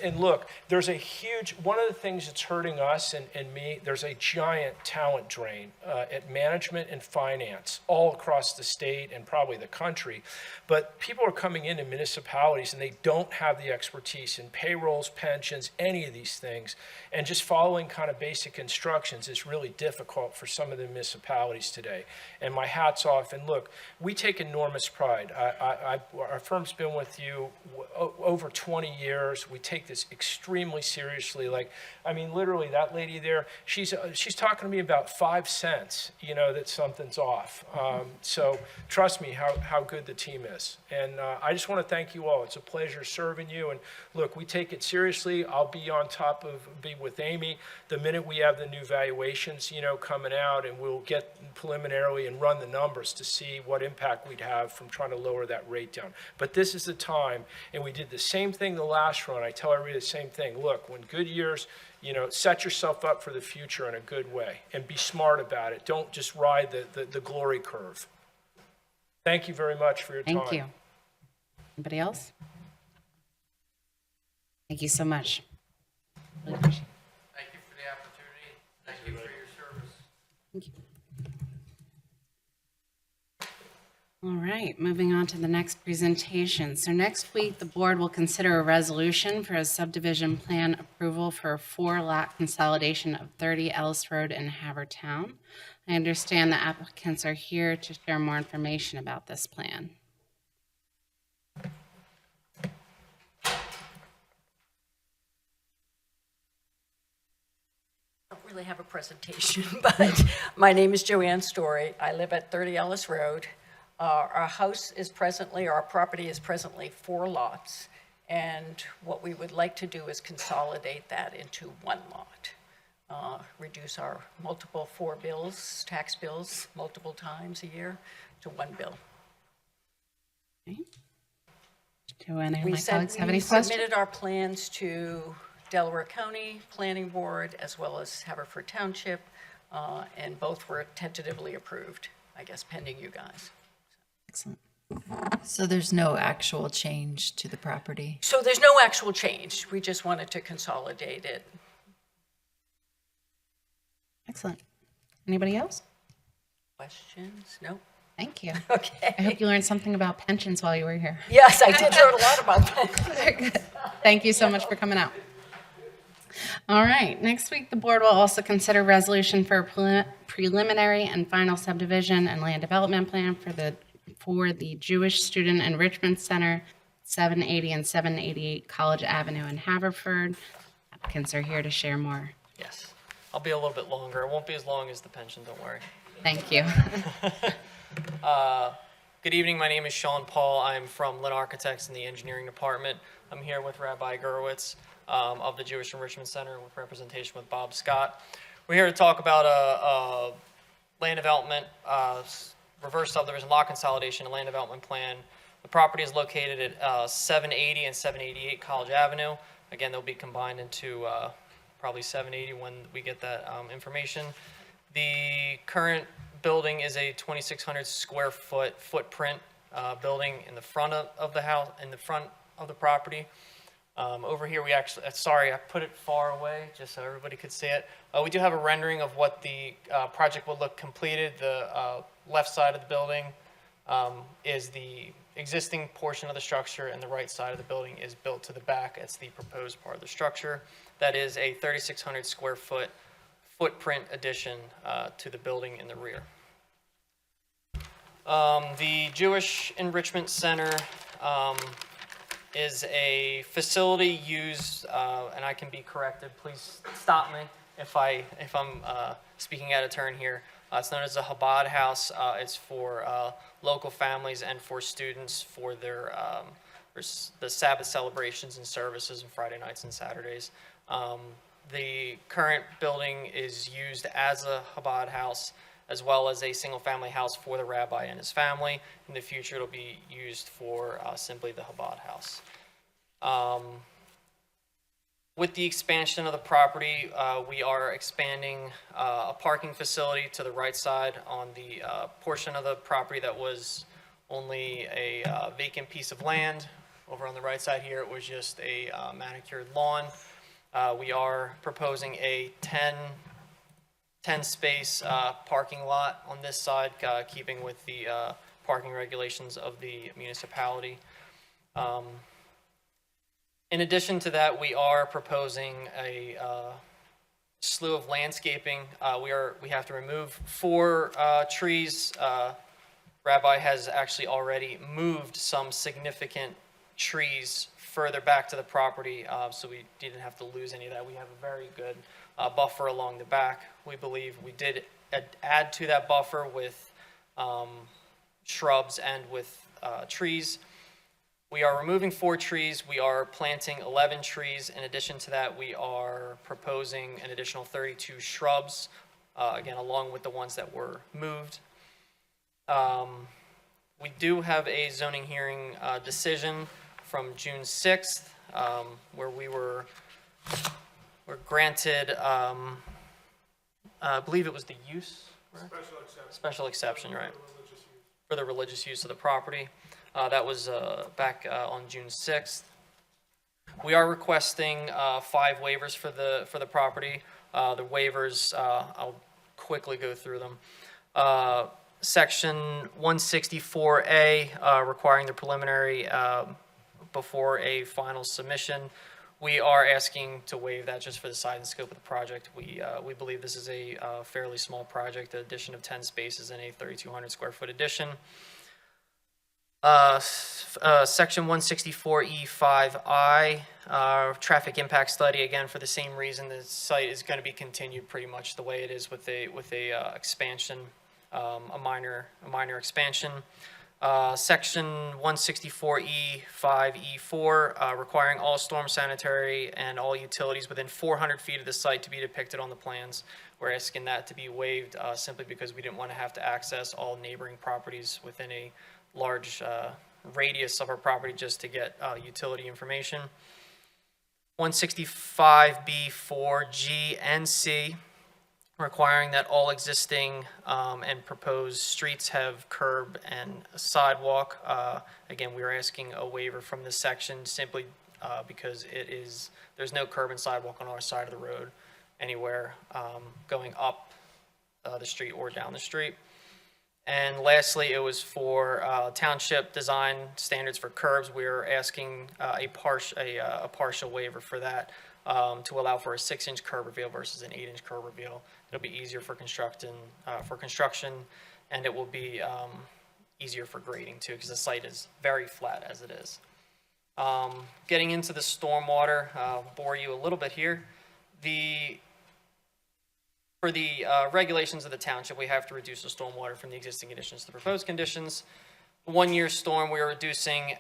And look, there's a huge, one of the things that's hurting us and me, there's a giant talent drain at management and finance all across the state and probably the country. But people are coming into municipalities and they don't have the expertise in payrolls, pensions, any of these things. And just following kind of basic instructions is really difficult for some of the municipalities today. And my hat's off. And look, we take enormous pride. Our firm's been with you over 20 years. We take this extremely seriously. Literally that lady there, she's talking to me about 5 cents, that something's off. So trust me how good the team is. And I just want to thank you all. It's a pleasure serving you. And look, we take it seriously. I'll be on top of, be with Amy the minute we have the new valuations, coming out, and we'll get preliminarily and run the numbers to see what impact we'd have from trying to lower that rate down. But this is the time, and we did the same thing the last run. I tell everybody the same thing. Look, when good years, set yourself up for the future in a good way and be smart about it. Don't just ride the glory curve. Thank you very much for your time. Thank you. Anybody else? Thank you so much. Really appreciate it. Thank you for the opportunity. Thank you for your service. Thank you. All right, moving on to the next presentation. So next week, the board will consider a resolution for a subdivision plan approval for a 4-lot consolidation of 30 Ellis Road in Haverford Town. I understand the applicants are here to share more information about this plan. Really have a presentation, but my name is Joanne Story. I live at 30 Ellis Road. Our property is presently 4 lots, and what we would like to do is consolidate that into 1 lot. Reduce our multiple 4 bills, tax bills, multiple times a year to 1 bill. Okay. Do any of my colleagues have any questions? We submitted our plans to Delaware County Planning Board as well as Haverford Township, and both were tentatively approved, I guess, pending you guys. Excellent. So there's no actual change to the property? So there's no actual change. We just wanted to consolidate it. Excellent. Anybody else? Questions? No? Thank you. Okay. I hope you learned something about pensions while you were here. Yes, I did learn a lot about that. Very good. Thank you so much for coming out. All right, next week, the board will also consider resolution for a preliminary and final subdivision and land development plan for the Jewish Student Enrichment Center, 780 and 788 College Avenue in Haverford. Applicants are here to share more. Yes. I'll be a little bit longer. It won't be as long as the pension, don't worry. Thank you. Good evening. My name is Sean Paul. I'm from Lynn Architects in the engineering department. I'm here with Rabbi Gurwitz of the Jewish Enrichment Center with representation with Bob Scott. We're here to talk about a land development, reverse subdivision, lot consolidation, and land development plan. The property is located at 780 and 788 College Avenue. Again, they'll be combined into probably 780 when we get that information. The current building is a 2,600 square foot footprint building in the front of the house, in the front of the property. Over here, we actually, sorry, I put it far away just so everybody could see it. We do have a rendering of what the project will look completed. The left side of the building is the existing portion of the structure, and the right side of the building is built to the back. It's the proposed part of the structure. That is a 3,600 square foot footprint addition to the building in the rear. The Jewish Enrichment Center is a facility used, and I can be corrected, please stop me if I'm speaking out of turn here. It's known as a Chabad house. It's for local families and for students for their the Sabbath celebrations and services on Friday nights and Saturdays. The current building is used as a Chabad house as well as a single-family house for the rabbi and his family. In the future, it'll be used for simply the Chabad house. With the expansion of the property, we are expanding a parking facility to the right side on the portion of the property that was only a vacant piece of land. Over on the right side here, it was just a manicured lawn. We are proposing a 10-space parking lot on this side, keeping with the parking regulations of the municipality. In addition to that, we are proposing a slew of landscaping. We have to remove 4 trees. Rabbi has actually already moved some significant trees further back to the property, so we didn't have to lose any of that. We have a very good buffer along the back. We believe we did add to that buffer with shrubs and with trees. We are removing 4 trees. We are planting 11 trees. In addition to that, we are proposing an additional 32 shrubs, again, along with the ones that were moved. We do have a zoning hearing decision from June 6th, where we were granted, I believe it was the use, right? Special exception, right? For the religious use of the property. That was back on June 6th. We are requesting 5 waivers for the property. The waivers, I'll quickly go through them. Section 164A, requiring the preliminary before a final submission. We are asking to waive that just for the size and scope of the project. We believe this is a fairly small project, the addition of 10 spaces in a 3,200 square foot addition. Section 164E5I, traffic impact study, again, for the same reason. The site is going to be continued pretty much the way it is with a expansion, a minor expansion. Section 164E5E4, requiring all storm sanitary and all utilities within 400 feet of the site to be depicted on the plans. We're asking that to be waived simply because we didn't want to have to access all neighboring properties within a large radius of our property just to get utility information. 165B4G and C, requiring that all existing and proposed streets have curb and a sidewalk. Again, we are asking a waiver from this section simply because there's no curb and sidewalk on our side of the road anywhere going up the street or down the street. And lastly, it was for township design standards for curbs. We are asking a partial waiver for that to allow for a 6-inch curb reveal versus an 8-inch curb reveal. It'll be easier for construction, and it will be easier for grading too, because the site is very flat as it is. Getting into the stormwater, bore you a little bit here. For the regulations of the township, we have to reduce the stormwater from the existing conditions to proposed conditions. 1 year storm, we are reducing,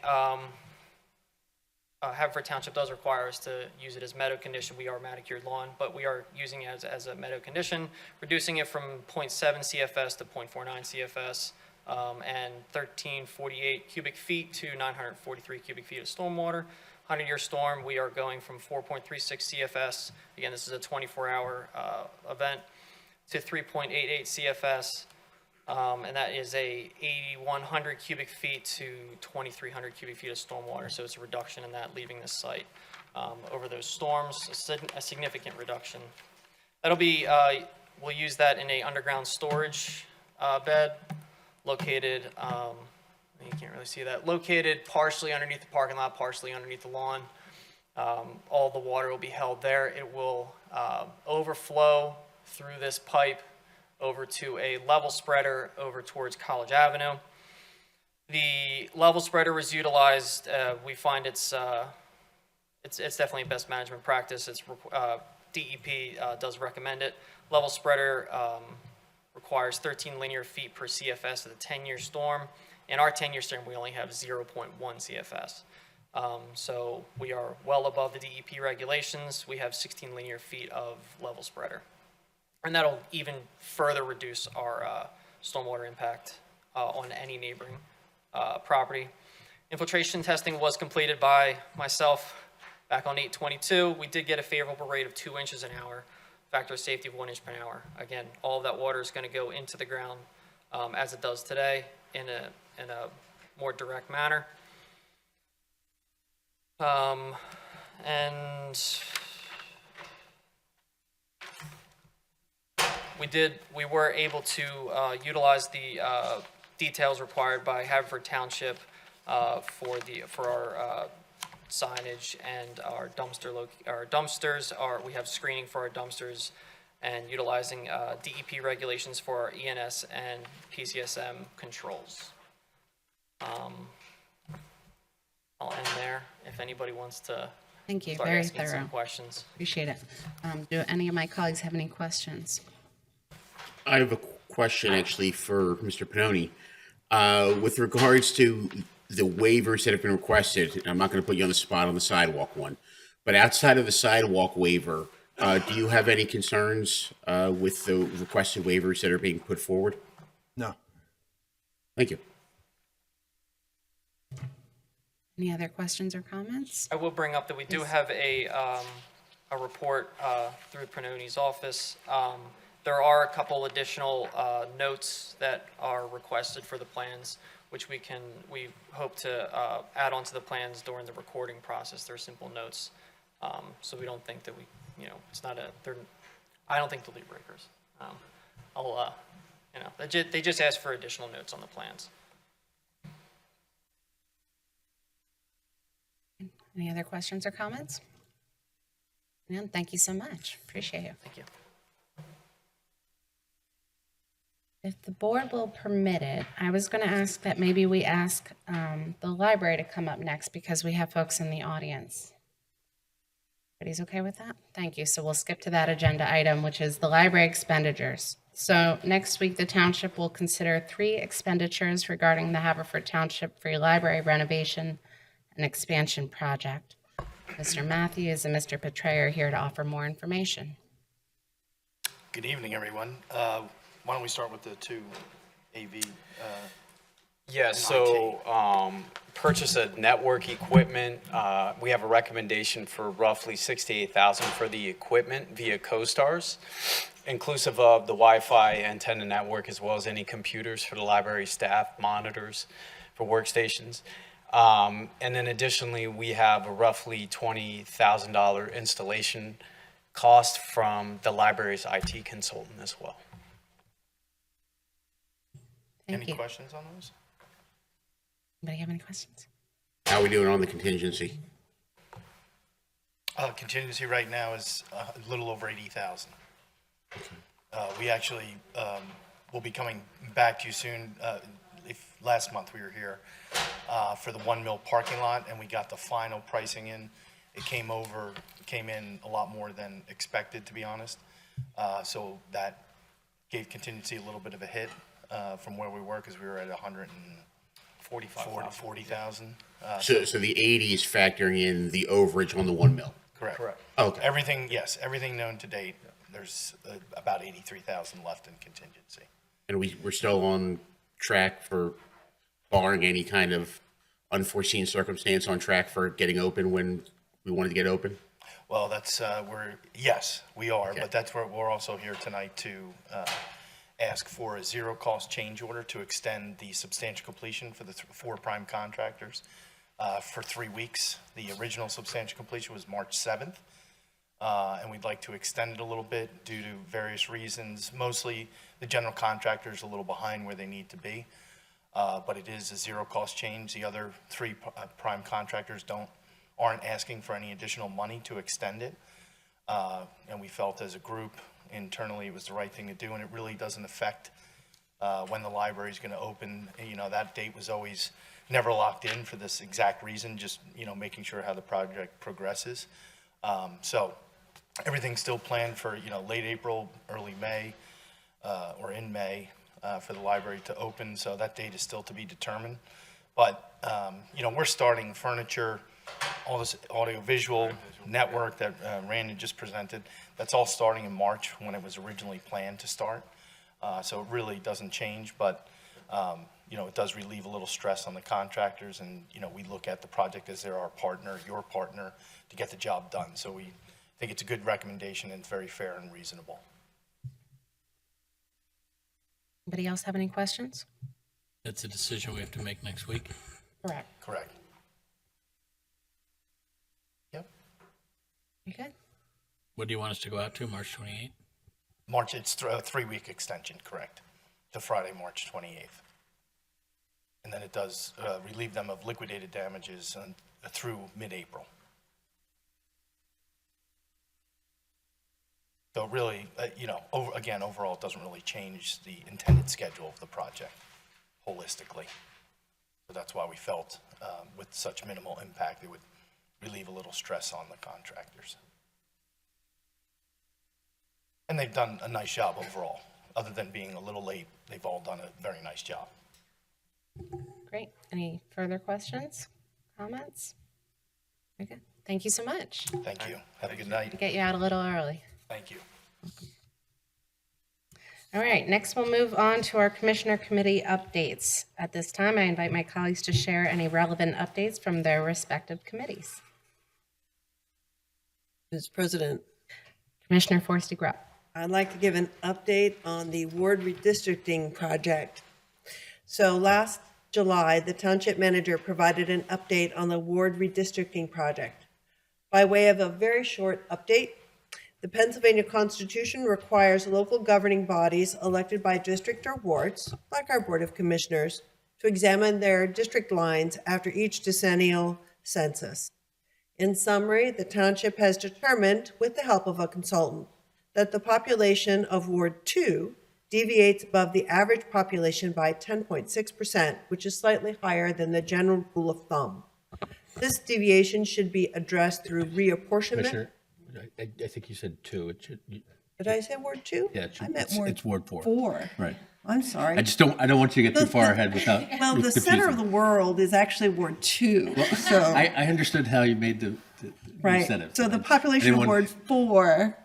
Haverford Township does require us to use it as meadow condition. We are manicured lawn, but we are using it as a meadow condition, reducing it from 0.7 CFS to 0.49 CFS, and 1348 cubic feet to 943 cubic feet of stormwater. 100-year storm, we are going from 4.36 CFS, again, this is a 24-hour event, to 3.88 CFS, and that is a 8,100 cubic feet to 2,300 cubic feet of stormwater, so it's a reduction in that leaving the site over those storms, a significant reduction. That'll be, we'll use that in a underground storage bed located, you can't really see that, located partially underneath the parking lot, partially underneath the lawn. All the water will be held there. It will overflow through this pipe over to a level spreader over towards College Avenue. The level spreader was utilized. We find it's definitely best management practice. DEP does recommend it. Level spreader requires 13 linear feet per CFS of the 10-year storm. In our 10-year storm, we only have 0.1 CFS. So we are well above the DEP regulations. We have 16 linear feet of level spreader. And that'll even further reduce our stormwater impact on any neighboring property. Infiltration testing was completed by myself back on 8/22. We did get a favorable rate of 2 inches an hour, factor of safety of 1 inch per hour. Again, all of that water is going to go into the ground as it does today in a more direct manner. And we were able to utilize the details required by Haverford Township for our signage and our dumpsters. We have screening for our dumpsters and utilizing DEP regulations for our ENS and PCSM controls. I'll end there if anybody wants to Thank you, start very asking thorough. some questions. Appreciate it. Do any of my colleagues have any questions? I have a question actually for Mr. Pannoni. With regards to the waivers that have been requested, and I'm not going to put you on the spot on the sidewalk one, but outside of the sidewalk waiver, do you have any concerns with the requested waivers that are being put forward? No. Thank you. Any other questions or comments? I will bring up that we do have a report through Pannoni's office. There are a couple additional notes that are requested for the plans, which we hope to add onto the plans during the recording process. They're simple notes, so we don't think that it's not I don't think they'll be breakers. They just ask for additional notes on the plans. Any other questions or comments? None. Thank you so much. Appreciate it. Thank you. If the board will permit it, I was going to ask that maybe we ask the library to come up next because we have folks in the audience. Everybody's okay with that? Thank you. So we'll skip to that agenda item, which is the library expenditures. So next week, the township will consider 3 expenditures regarding the Haverford Township Free Library renovation and expansion project. Mr. Matthews and Mr. Petray are here to offer more information. Good evening, everyone. Why don't we start with the 2 AV? Yeah, so purchase of network equipment. We have a recommendation for roughly $68,000 for the equipment via CoStars, inclusive of the Wi-Fi antenna network as well as any computers for the library staff, monitors for workstations. And then additionally, we have a roughly $20,000 installation cost from the library's IT consultant as well. Thank you. Questions on those? Anybody have any questions? How are we doing on the contingency? Contingency right now is a little over 80,000. We actually will be coming back to you soon. Last month we were here, for the 1 mil parking lot, and we got the final pricing in. It came in a lot more than expected, to be honest. So that gave contingency a little bit of a hit from where we were, because we were at 140,000. So the 80 is factoring in the overage on the 1 mil? Correct. Okay. Everything known to date. There's about 83,000 left in contingency. And we're still on track for, barring any kind of unforeseen circumstance, on track for getting open when we wanted to get open? Well, that's, yes, we are, Okay. but that's where we're also here tonight to ask for a zero-cost change order to extend the substantial completion for the 4 prime contractors for 3 weeks. The original substantial completion was March 7th, and we'd like to extend it a little bit due to various reasons. Mostly, the general contractor's a little behind where they need to be, but it is a zero-cost change. The other 3 prime contractors aren't asking for any additional money to extend it. And we felt as a group internally it was the right thing to do, and it really doesn't affect when the library is going to open. You know, that date was always never locked in for this exact reason, just, making sure how the project progresses. So everything's still planned for, late April, early May, or in May for the library to open. So that date is still to be determined. But, we're starting furniture, all this audiovisual network that Randy just presented, that's all starting in March when it was originally planned to start. So it really doesn't change, but, it does relieve a little stress on the contractors, and, we look at the project as they're our partner, your partner, to get the job done. So we think it's a good recommendation, and it's very fair and reasonable. Anybody else have any questions? That's a decision we have to make next week. Correct. Correct. Yep. You good? What do you want us to go out to, March 28th? March, it's a 3-week extension, correct, to Friday, March 28th. And then it does relieve them of liquidated damages through mid-April. So really, overall, it doesn't really change the intended schedule of the project holistically. So that's why we felt with such minimal impact, it would relieve a little stress on the contractors. And they've done a nice job overall. Other than being a little late, they've all done a very nice job. Great. Any further questions, comments? Okay. Thank you so much. Thank you. Have a good night. Get you out a little early. Thank you. All right, next we'll move on to our Commissioner Committee updates. At this time, I invite my colleagues to share any relevant updates from their respective committees. Mr. President, Commissioner Forresty Grubb. I'd like to give an update on the ward redistricting project. So last July, the township manager provided an update on the ward redistricting project. By way of a very short update, the Pennsylvania Constitution requires local governing bodies elected by district or wards, like our Board of Commissioners, to examine their district lines after each decennial census. In summary, the township has determined, with the help of a consultant, that the population of Ward 2 deviates above the average population by 10.6%, which is slightly higher than the general rule of thumb. This deviation should be addressed through reapportionment. Commissioner, I think you said 2. It should. Did I say Ward 2? Yeah, it should, I meant it's Ward 4. 4. Right. I'm sorry. I don't want you to get too far ahead without. Well, the center of the world is actually Ward 2. So I understood how you made the right. you said it. So the population of Ward 4,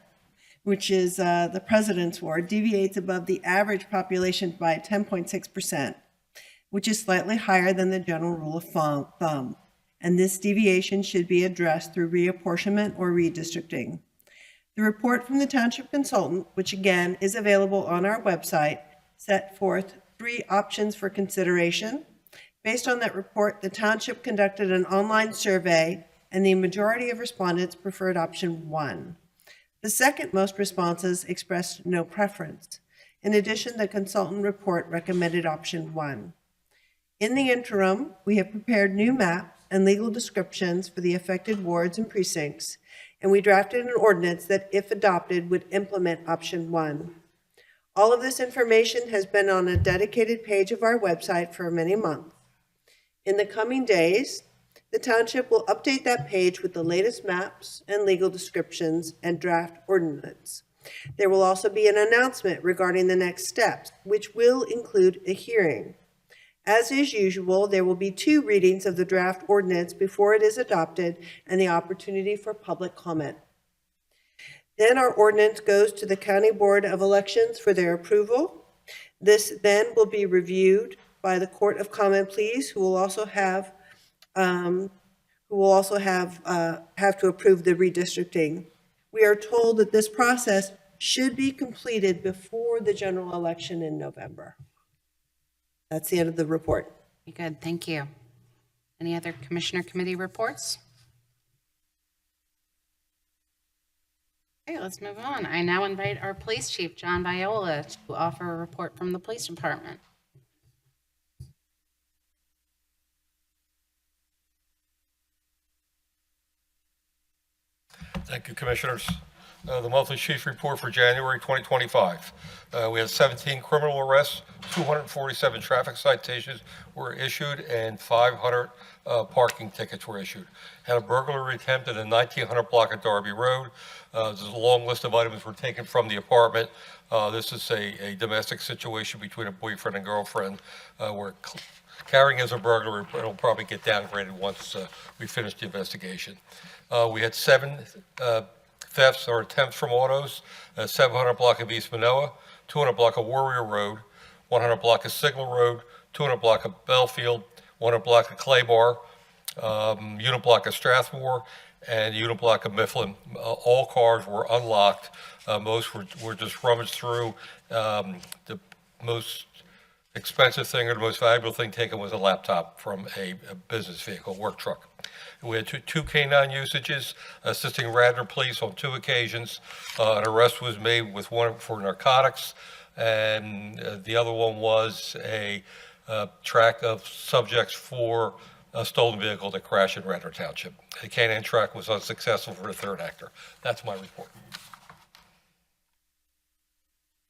which is the president's ward, deviates above the average population by 10.6%, which is slightly higher than the general rule of thumb. And this deviation should be addressed through reapportionment or redistricting. The report from the township consultant, which again is available on our website, set forth 3 options for consideration. Based on that report, the township conducted an online survey, and the majority of respondents preferred option 1. The second most responses expressed no preference. In addition, the consultant report recommended option 1. In the interim, we have prepared new maps and legal descriptions for the affected wards and precincts, and we drafted an ordinance that, if adopted, would implement option 1. All of this information has been on a dedicated page of our website for many months. In the coming days, the township will update that page with the latest maps and legal descriptions and draft ordinance. There will also be an announcement regarding the next steps, which will include a hearing. As is usual, there will be 2 readings of the draft ordinance before it is adopted and the opportunity for public comment. Then our ordinance goes to the County Board of Elections for their approval. This then will be reviewed by the Court of Common Pleas, who will also have to approve the redistricting. We are told that this process should be completed before the general election in November. That's the end of the report. Very good, thank you. Any other commissioner committee reports? Okay, let's move on. I now invite our police chief, John Viola, to offer a report from the police department. Thank you, Commissioners. The monthly chief report for January 2025. We had 17 criminal arrests, 247 traffic citations were issued, and 500 parking tickets were issued. Had a burglary attempt at a 1900 block of Darby Road. There's a long list of items were taken from the apartment. This is a domestic situation between a boyfriend and girlfriend. We're carrying as a burglary, but it'll probably get downgraded once we finish the investigation. We had 7 thefts or attempts from autos, 700 block of East Manoa, 200 block of Warrior Road, 100 block of Signal Road, 200 block of Belfield, 100 block of Claybar, unit block of Strathmore, and unit block of Mifflin. All cars were unlocked. Most were just rummaged through. The most expensive thing or the most valuable thing taken was a laptop from a business vehicle, work truck. We had two canine usages, assisting Radnor Police on 2 occasions. An arrest was made with one for narcotics, and the other one was a track of subjects for a stolen vehicle that crashed in Radnor Township. The canine track was unsuccessful for the 3rd actor. That's my report.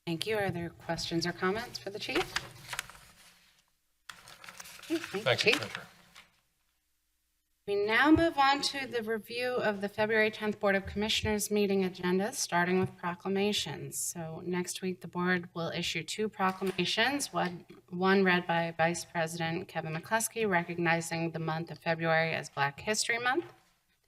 Thank you. Are there questions or comments for the chief? Okay, Thank you, Chief. Commissioner. We now move on to the review of the February 10th Board of Commissioners meeting agenda, starting with proclamations. So next week, the board will issue 2 proclamations, one read by Vice President Kevin McCluskey, recognizing the month of February as Black History Month.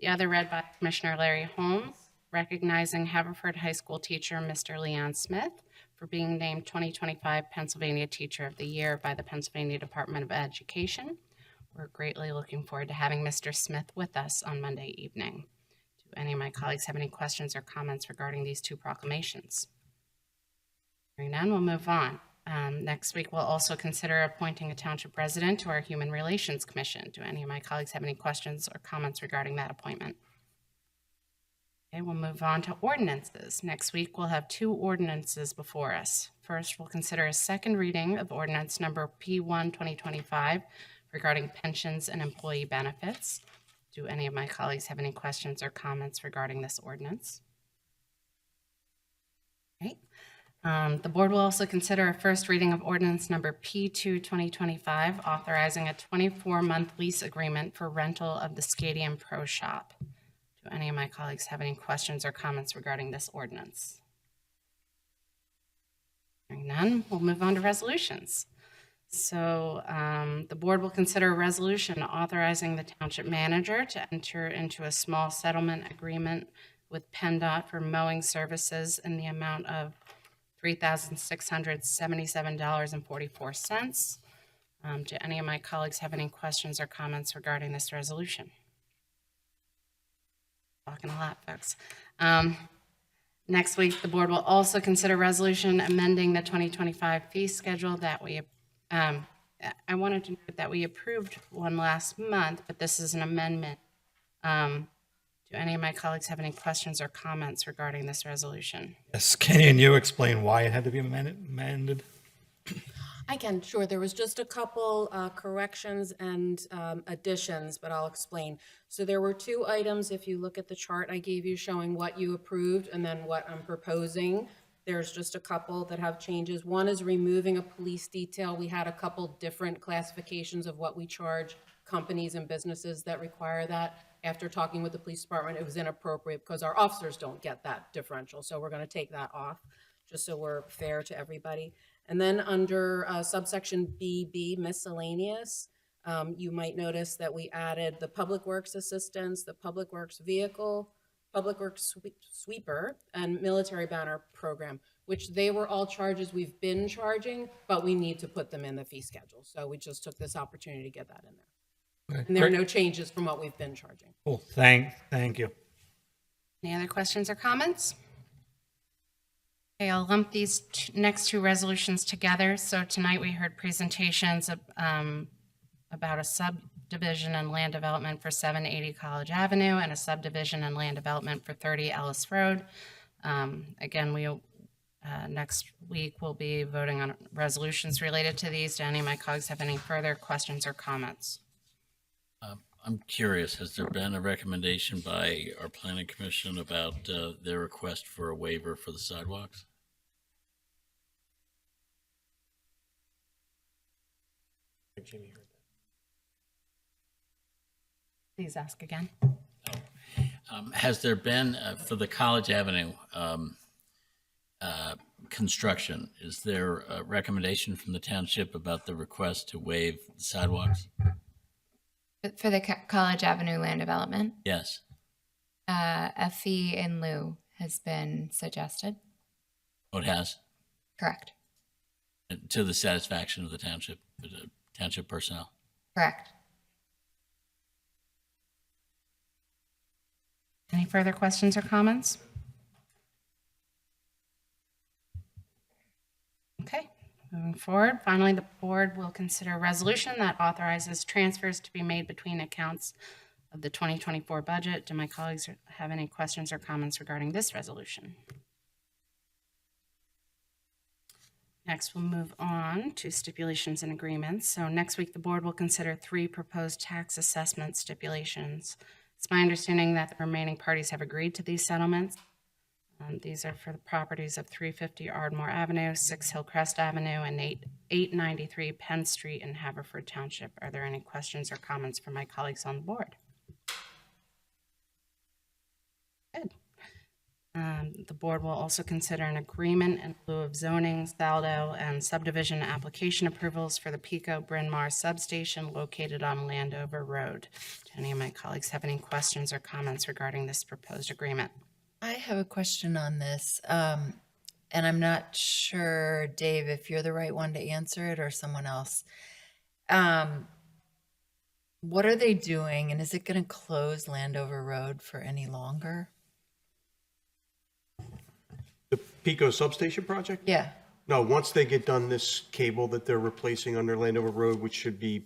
The other read by Commissioner Larry Holmes, recognizing Haverford High School teacher Mr. Leon Smith for being named 2025 Pennsylvania Teacher of the Year by the Pennsylvania Department of Education. We're greatly looking forward to having Mr. Smith with us on Monday evening. Do any of my colleagues have any questions or comments regarding these 2 proclamations? Hearing none, we'll move on. Next week, we'll also consider appointing a township resident to our Human Relations Commission. Do any of my colleagues have any questions or comments regarding that appointment? Okay, we'll move on to ordinances. Next week, we'll have 2 ordinances before us. First, we'll consider a second reading of ordinance number P1 2025 regarding pensions and employee benefits. Do any of my colleagues have any questions or comments regarding this ordinance? Okay. The board will also consider a first reading of ordinance number P2 2025, authorizing a 24-month lease agreement for rental of the Scadium Pro Shop. Do any of my colleagues have any questions or comments regarding this ordinance? Hearing none, we'll move on to resolutions. So the board will consider a resolution authorizing the township manager to enter into a small settlement agreement with PennDOT for mowing services in the amount of $3,677.44. Do any of my colleagues have any questions or comments regarding this resolution? Talking a lot, folks. Next week, the board will also consider resolution amending the 2025 fee schedule that we I wanted to note that we approved one last month, but this is an amendment. Do any of my colleagues have any questions or comments regarding this resolution? Yes, can you explain why it had to be amended? I can, sure. There was just a couple corrections and additions, but I'll explain. So there were 2 items, if you look at the chart I gave you, showing what you approved and then what I'm proposing. There's just a couple that have changes. One is removing a police detail. We had a couple different classifications of what we charge companies and businesses that require that. After talking with the police department, it was inappropriate because our officers don't get that differential. So we're going to take that off, just so we're fair to everybody. And then under subsection BB, miscellaneous, you might notice that we added the Public Works Assistance, the Public Works Vehicle, Public Works Sweeper, and Military Banner Program, which they were all charges we've been charging, but we need to put them in the fee schedule. So we just took this opportunity to get that in there. And there are no changes from what we've been charging. Cool, thank you. Any other questions or comments? Okay, I'll lump these next two resolutions together. So tonight we heard presentations about a subdivision and land development for 780 College Avenue and a subdivision and land development for 30 Ellis Road. Again, next week we'll be voting on resolutions related to these. Do any of my colleagues have any further questions or comments? I'm curious, has there been a recommendation by our planning commission about their request for a waiver for the sidewalks? Please ask again. Has there been, for the College Avenue construction, is there a recommendation from the township about the request to waive sidewalks? For the College Avenue land development, Yes. a fee in lieu has been suggested. Oh, it has? Correct. To the satisfaction of the township personnel? Correct. Any further questions or comments? Okay, moving forward. Finally, the board will consider a resolution that authorizes transfers to be made between accounts of the 2024 budget. Do my colleagues have any questions or comments regarding this resolution? Next, we'll move on to stipulations and agreements. So next week, the board will consider 3 proposed tax assessment stipulations. It's my understanding that the remaining parties have agreed to these settlements. These are for the properties of 350 Ardmore Avenue, 6 Hillcrest Avenue, and 893 Penn Street in Haverford Township. Are there any questions or comments from my colleagues on the board? Good. The board will also consider an agreement in lieu of zoning, saldo, and subdivision application approvals for the Pico Bryn Mawr substation located on Landover Road. Do any of my colleagues have any questions or comments regarding this proposed agreement? I have a question on this, and I'm not sure, Dave, if you're the right one to answer it or someone else. What are they doing, and is it going to close Landover Road for any longer? The Pico substation project? Yeah. No, once they get done this cable that they're replacing under Landover Road, which should be,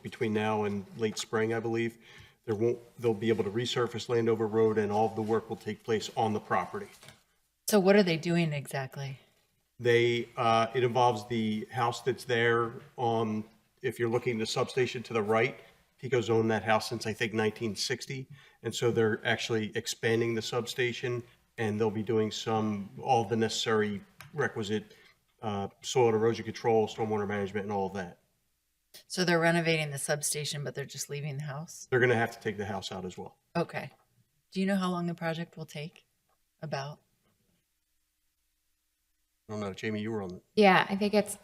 between now and late spring, I believe, they'll be able to resurface Landover Road and all of the work will take place on the property. So what are they doing exactly? It involves the house that's there on, if you're looking at the substation to the right, Pico's owned that house since I think 1960. And so they're actually expanding the substation and they'll be doing all the necessary requisite soil and erosion control, stormwater management and all of that. So they're renovating the substation, but they're just leaving the house? They're going to have to take the house out as well. Okay. Do you know how long the project will take? About? I don't know. Jamie, you were on it. Yeah, I think it's,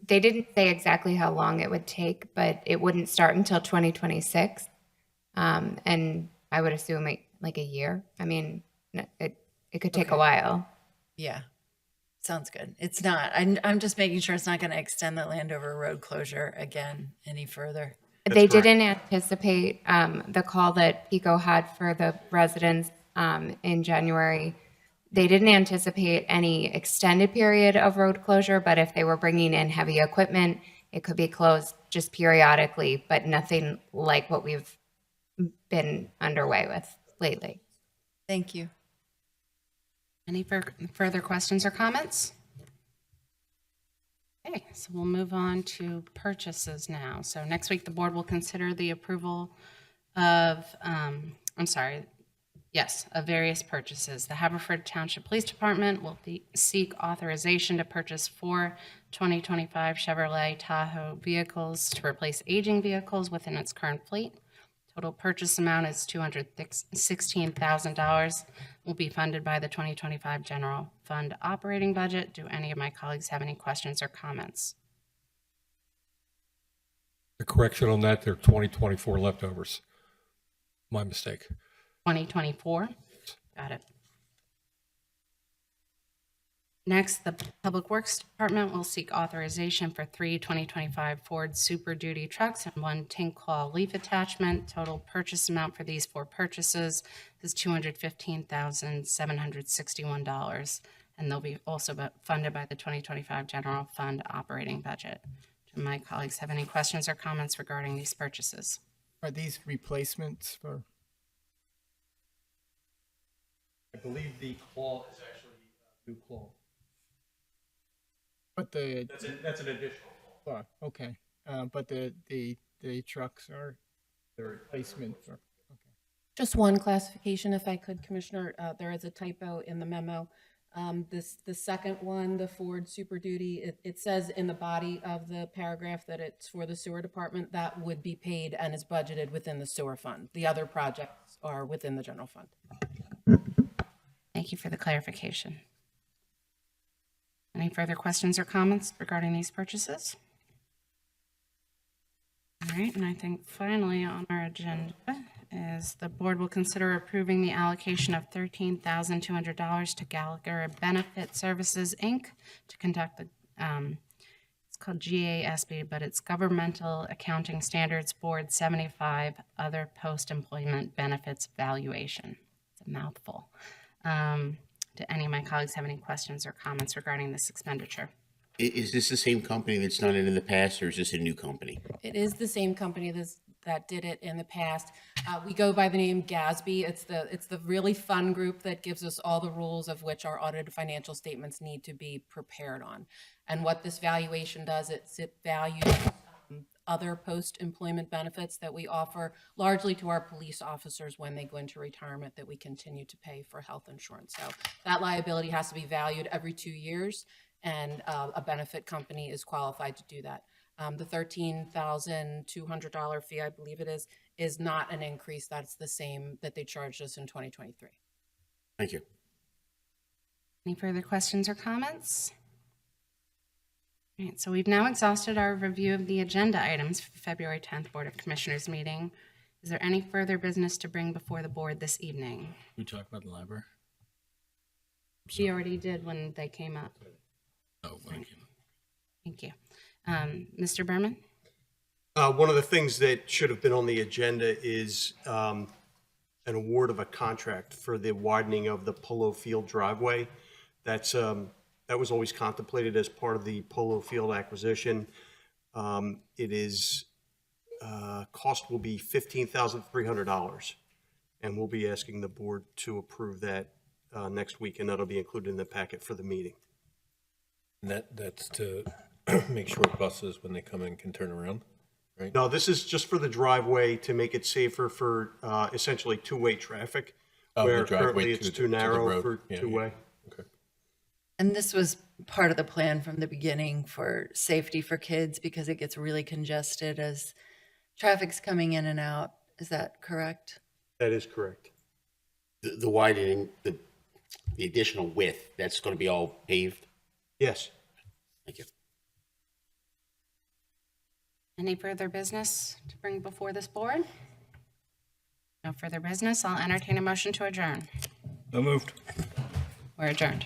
they didn't say exactly how long it would take, but it wouldn't start until 2026. And I would assume like a year. I mean, it could take a while. Yeah. Sounds good. It's not. I'm just making sure it's not going to extend the Landover Road closure again any further. They didn't anticipate the call that Pico had for the residents in January. They didn't anticipate any extended period of road closure, but if they were bringing in heavy equipment, it could be closed just periodically, but nothing like what we've been underway with lately. Thank you. Any further questions or comments? Okay, so we'll move on to purchases now. So next week, the board will consider the approval of, Yes, of various purchases. The Haverford Township Police Department will seek authorization to purchase 4 2025 Chevrolet Tahoe vehicles to replace aging vehicles within its current fleet. Total purchase amount is $216,000. Will be funded by the 2025 General Fund operating budget. Do any of my colleagues have any questions or comments? The correction on that, they're 2024 leftovers. My mistake. 2024? Got it. Next, the Public Works Department will seek authorization for 3 2025 Ford Super Duty trucks and 1 tank claw leaf attachment. Total purchase amount for these 4 purchases is $215,761, and they'll be also funded by the 2025 General Fund operating budget. Do my colleagues have any questions or comments regarding these purchases? Are these replacements for? I believe the claw is actually a new claw. But the That's an additional claw. okay, but the trucks are the replacement for. Just one classification, if I could, Commissioner. There is a typo in the memo. The second one, the Ford Super Duty, it says in the body of the paragraph that it's for the sewer department. That would be paid and is budgeted within the sewer fund. The other projects are within the general fund. Thank you for the clarification. Any further questions or comments regarding these purchases? All right, and I think finally on our agenda is the board will consider approving the allocation of $13,200 to Gallagher Benefit Services, Inc. to conduct the, it's called GASB, but it's Governmental Accounting Standards Board 75 Other Post-Employment Benefits Valuation. It's a mouthful. Do any of my colleagues have any questions or comments regarding this expenditure? Is this the same company that's done it in the past, or is this a new company? It is the same company that did it in the past. We go by the name GASB. It's the really fun group that gives us all the rules of which our audited financial statements need to be prepared on. And what this valuation does, it values other post-employment benefits that we offer largely to our police officers when they go into retirement that we continue to pay for health insurance. So that liability has to be valued every 2 years, and a benefit company is qualified to do that. The $13,200 fee, I believe it is not an increase. That's the same that they charged us in 2023. Thank you. Any further questions or comments? All right, so we've now exhausted our review of the agenda items for the February 10th Board of Commissioners meeting. Is there any further business to bring before the board this evening? We talk about the library? She already did when they came up. Oh, thank you. Thank you. Mr. Berman? One of the things that should have been on the agenda is an award of a contract for the widening of the Polo Field driveway. That was always contemplated as part of the Polo Field acquisition. It is, cost will be $15,300, and we'll be asking the board to approve that next week, and that'll be included in the packet for the meeting. And that's to make sure buses, when they come in, can turn around, right? No, this is just for the driveway to make it safer for essentially two-way traffic, where currently it's too narrow for two-way. Okay. And this was part of the plan from the beginning for safety for kids because it gets really congested as traffic's coming in and out. Is that correct? That is correct. The widening, the additional width, that's going to be all paved? Yes. Thank you. Any further business to bring before this board? No further business. I'll entertain a motion to adjourn. So moved. We're adjourned.